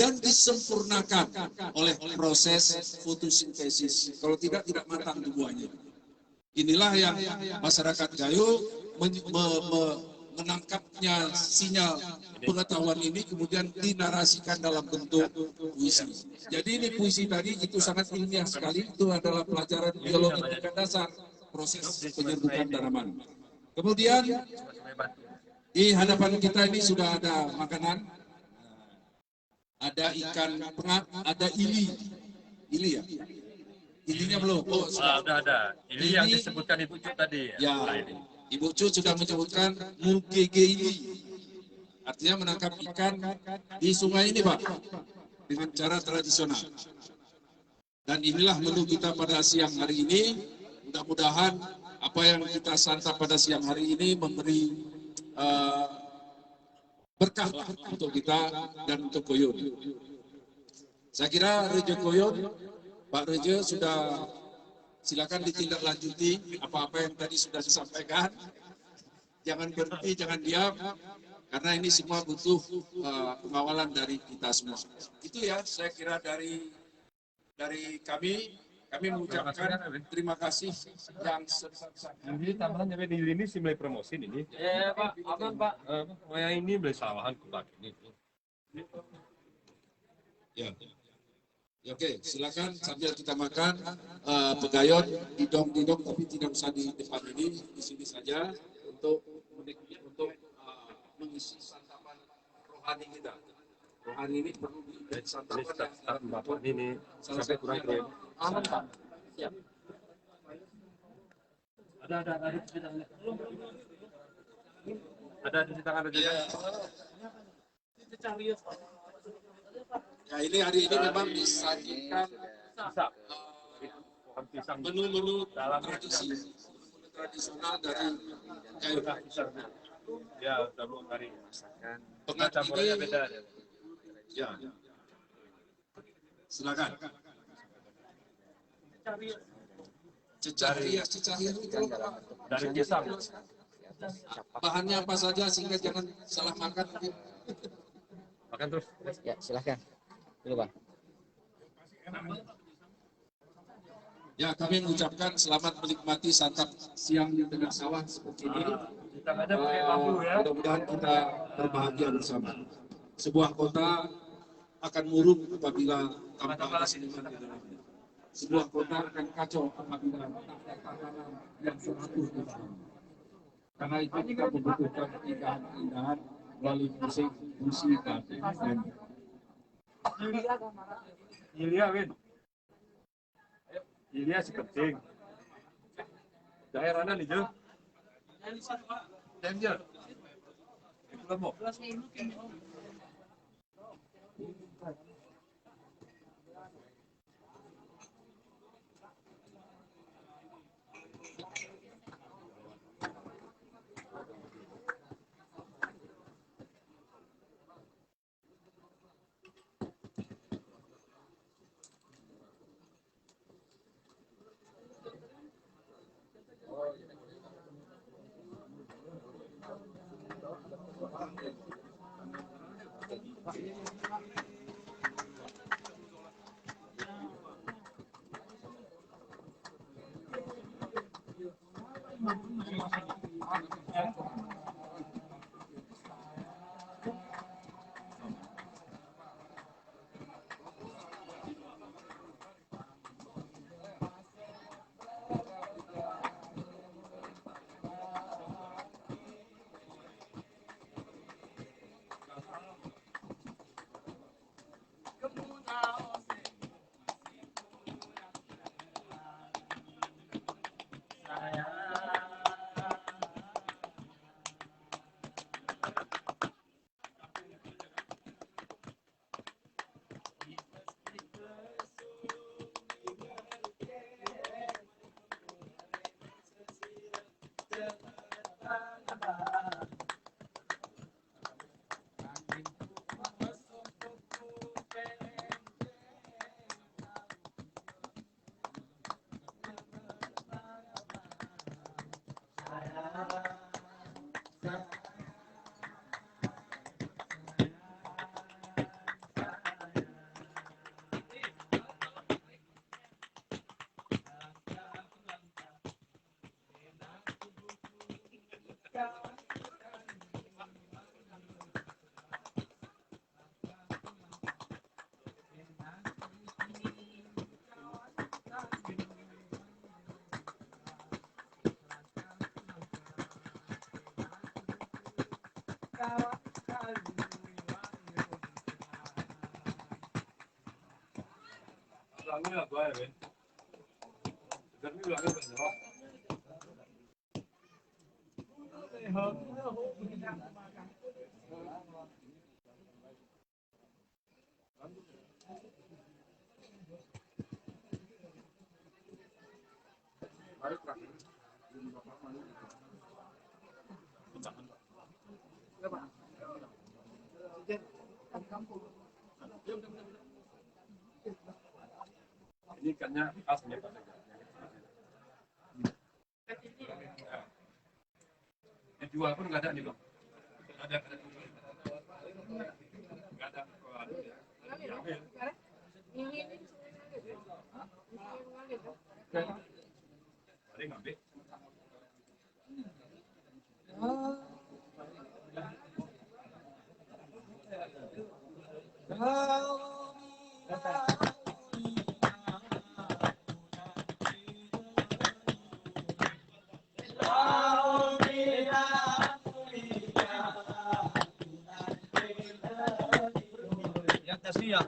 dan disempurnakan oleh proses fotosintesis. Kalau tidak matang buahnya. Inilah yang masyarakat Gayo menangkapnya sinyal pengetahuan ini, kemudian dinarasikan dalam bentuk puisi. Jadi ini puisi tadi itu sangat ilmiah sekali, itu adalah pelajaran biologi tingkat dasar, proses penyerbukan tanaman. Kemudian di hadapan kita ini sudah ada makanan, ada ikan pengat, ada ili ya. Ilinya belum? Oh, udah ada. Ini yang disebutkan Ibu Cu tadi. Ya, Ibu Cu sudah menyebutkan mugege ili. Artinya menangkap ikan di sungai ini, Pak, dengan cara tradisional. Dan inilah menu kita pada siang hari ini. Mudah-mudahan apa yang kita santap pada siang hari ini memberi berkah untuk kita dan untuk Koyon. Saya kira Rejo Koyon Pak Reje sudah silakan ditindaklanjuti apa-apa yang tadi sudah disampaikan. Jangan berhenti, jangan diam, karena ini semua butuh pengawalan dari kita semua. Itu ya, saya kira dari kami mengucapkan terima kasih yang sebesar-besarnya. Jadi tambahan sampai di ini sih mulai promosi ini. Ya Pak, aman Pak. Saya ini beli salahan ke Pak ini. Ya. Ya, oke, silakan sambil kita makan pegayot didong tapi tidak usah di depan ini, di sini saja untuk mengisi santapan rohani kita. Rohani ini perlu di santapan yang Bapak ini sampai kurang keren. aman Pak. Siap. Ada di tangan aja. Ya, ini hari ini memang disajikan menu-menu tradisional dari kayu. Ya, udah belum hari. Pekan Campurannya ini, beda. ya. Silakan. Cecah rias itu Dari pisang. bahannya apa saja sehingga jangan salah makan. Makan terus. Ya, silahkan. Dulu Bang. Ya, kami mengucapkan selamat menikmati santap siang di tengah sawah seperti ini. Mudah-mudahan kita berbahagia bersama. Sebuah kota akan murung apabila tanpa ada seniman di dalamnya. Sebuah kota akan kacau apabila tak ada tatanan yang teratur di dalamnya. Karena itu kita membutuhkan keindahan-keindahan melalui musik, puisi, dan Ilya, Win. Ilya si keting. Daerahnya nih, Jo. Danger. Itu lemo. Alhamdulillah, gue ya, Ben. Dari dulu ada Ben. Ini ikannya khasnya Pak. Dijual pun nggak ada nih Bang. Nggak ada. Nggak ada. Tadi ngambil. Yang tasnya.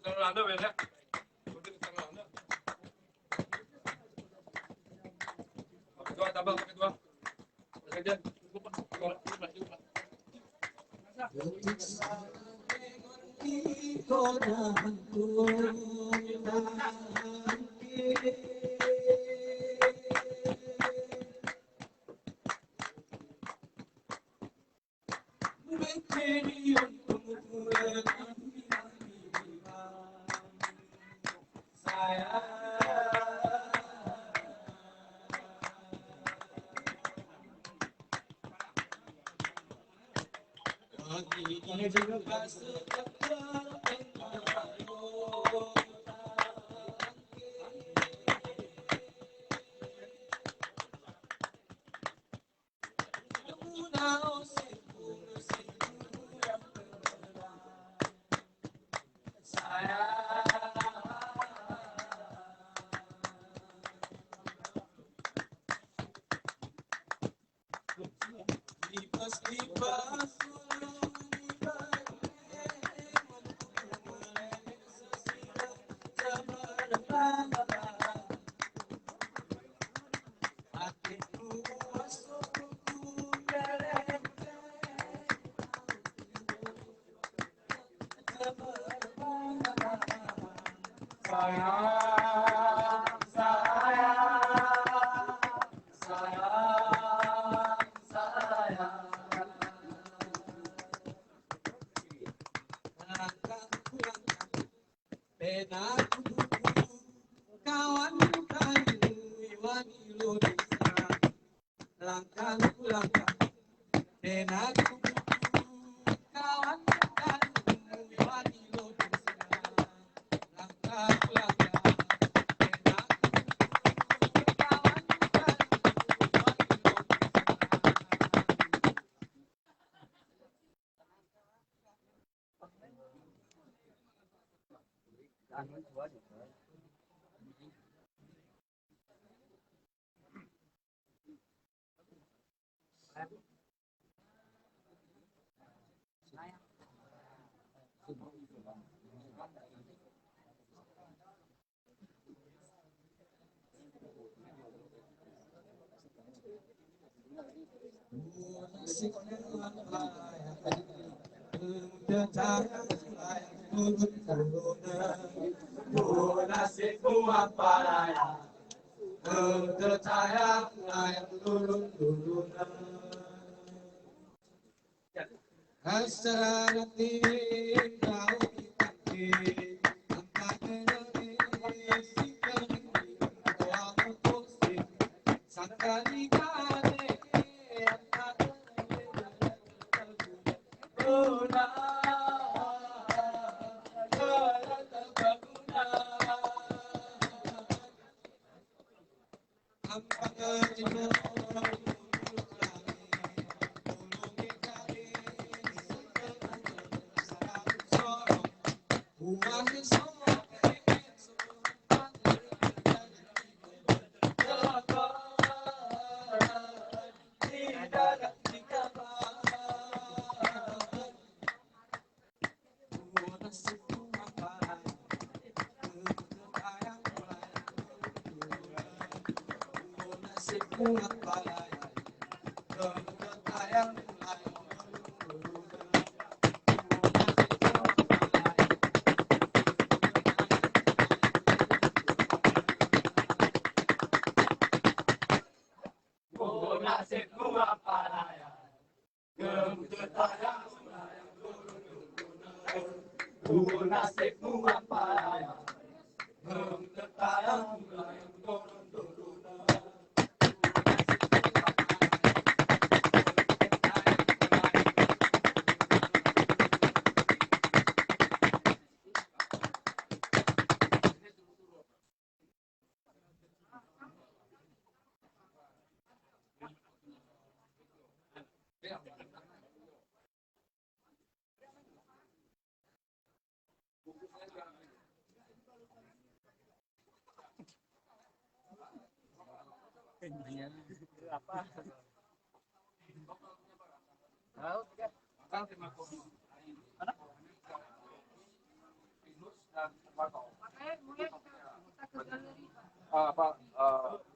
Kalau Anda beda. Kedua tabang kedua. Kemudian Kawan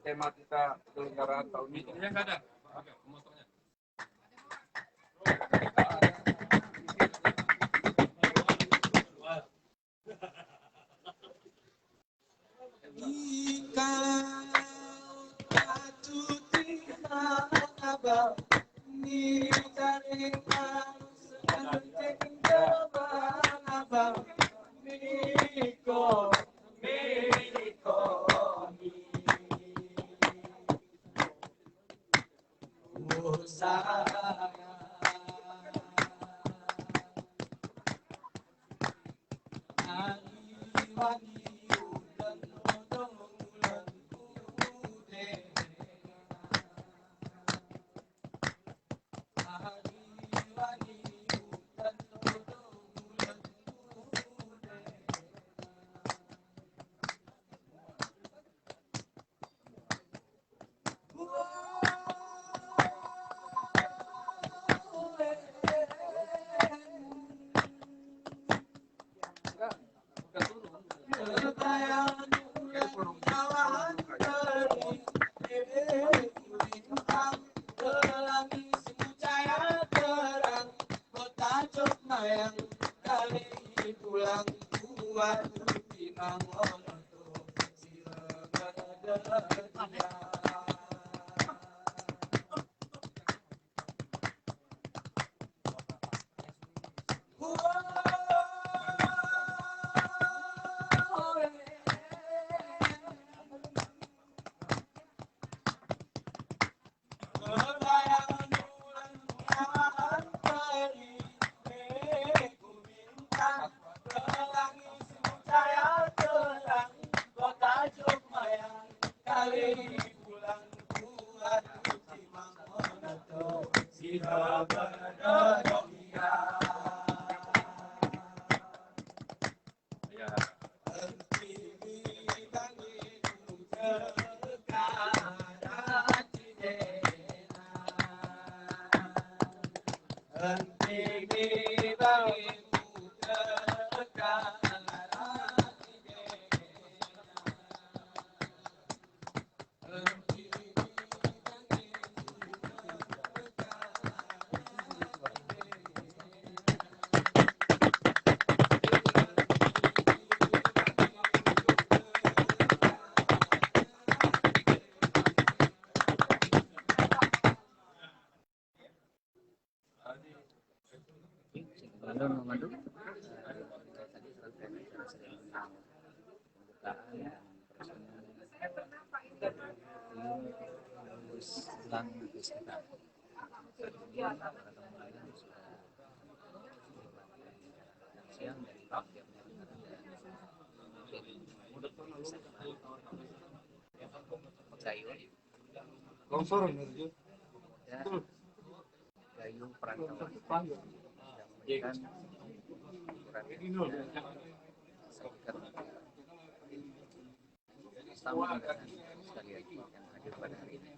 Tema kita penyelenggaraan tahun ini nggak ada. Oke, pemotongnya. Saya Lalu memandu Longsor, Gayu perantauan dan tamu sekalian yang hadir pada hari ini.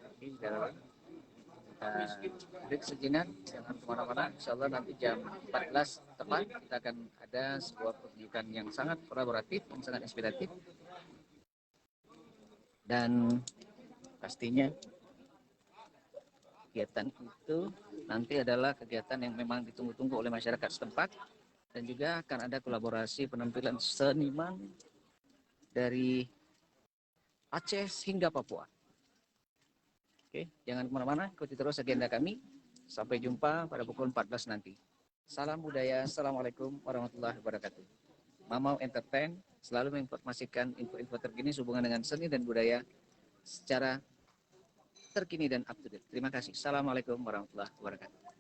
Jadi dalam break sejenak, jangan kemana-mana. Insya Allah nanti jam 14 tepat kita akan ada sebuah pertunjukan yang sangat kolaboratif, yang sangat inspiratif, dan pastinya kegiatan itu nanti adalah kegiatan yang memang ditunggu-tunggu oleh masyarakat setempat, dan juga akan ada kolaborasi penampilan seniman dari Aceh hingga Papua. Oke, jangan kemana-mana, ikuti terus agenda kami. Sampai jumpa pada pukul 14 nanti. Salam budaya, Assalamualaikum warahmatullahi wabarakatuh. Mamau Entertain selalu menginformasikan info-info terkini sehubungan dengan seni dan budaya secara terkini dan up to date. Terima kasih. Assalamualaikum warahmatullahi wabarakatuh.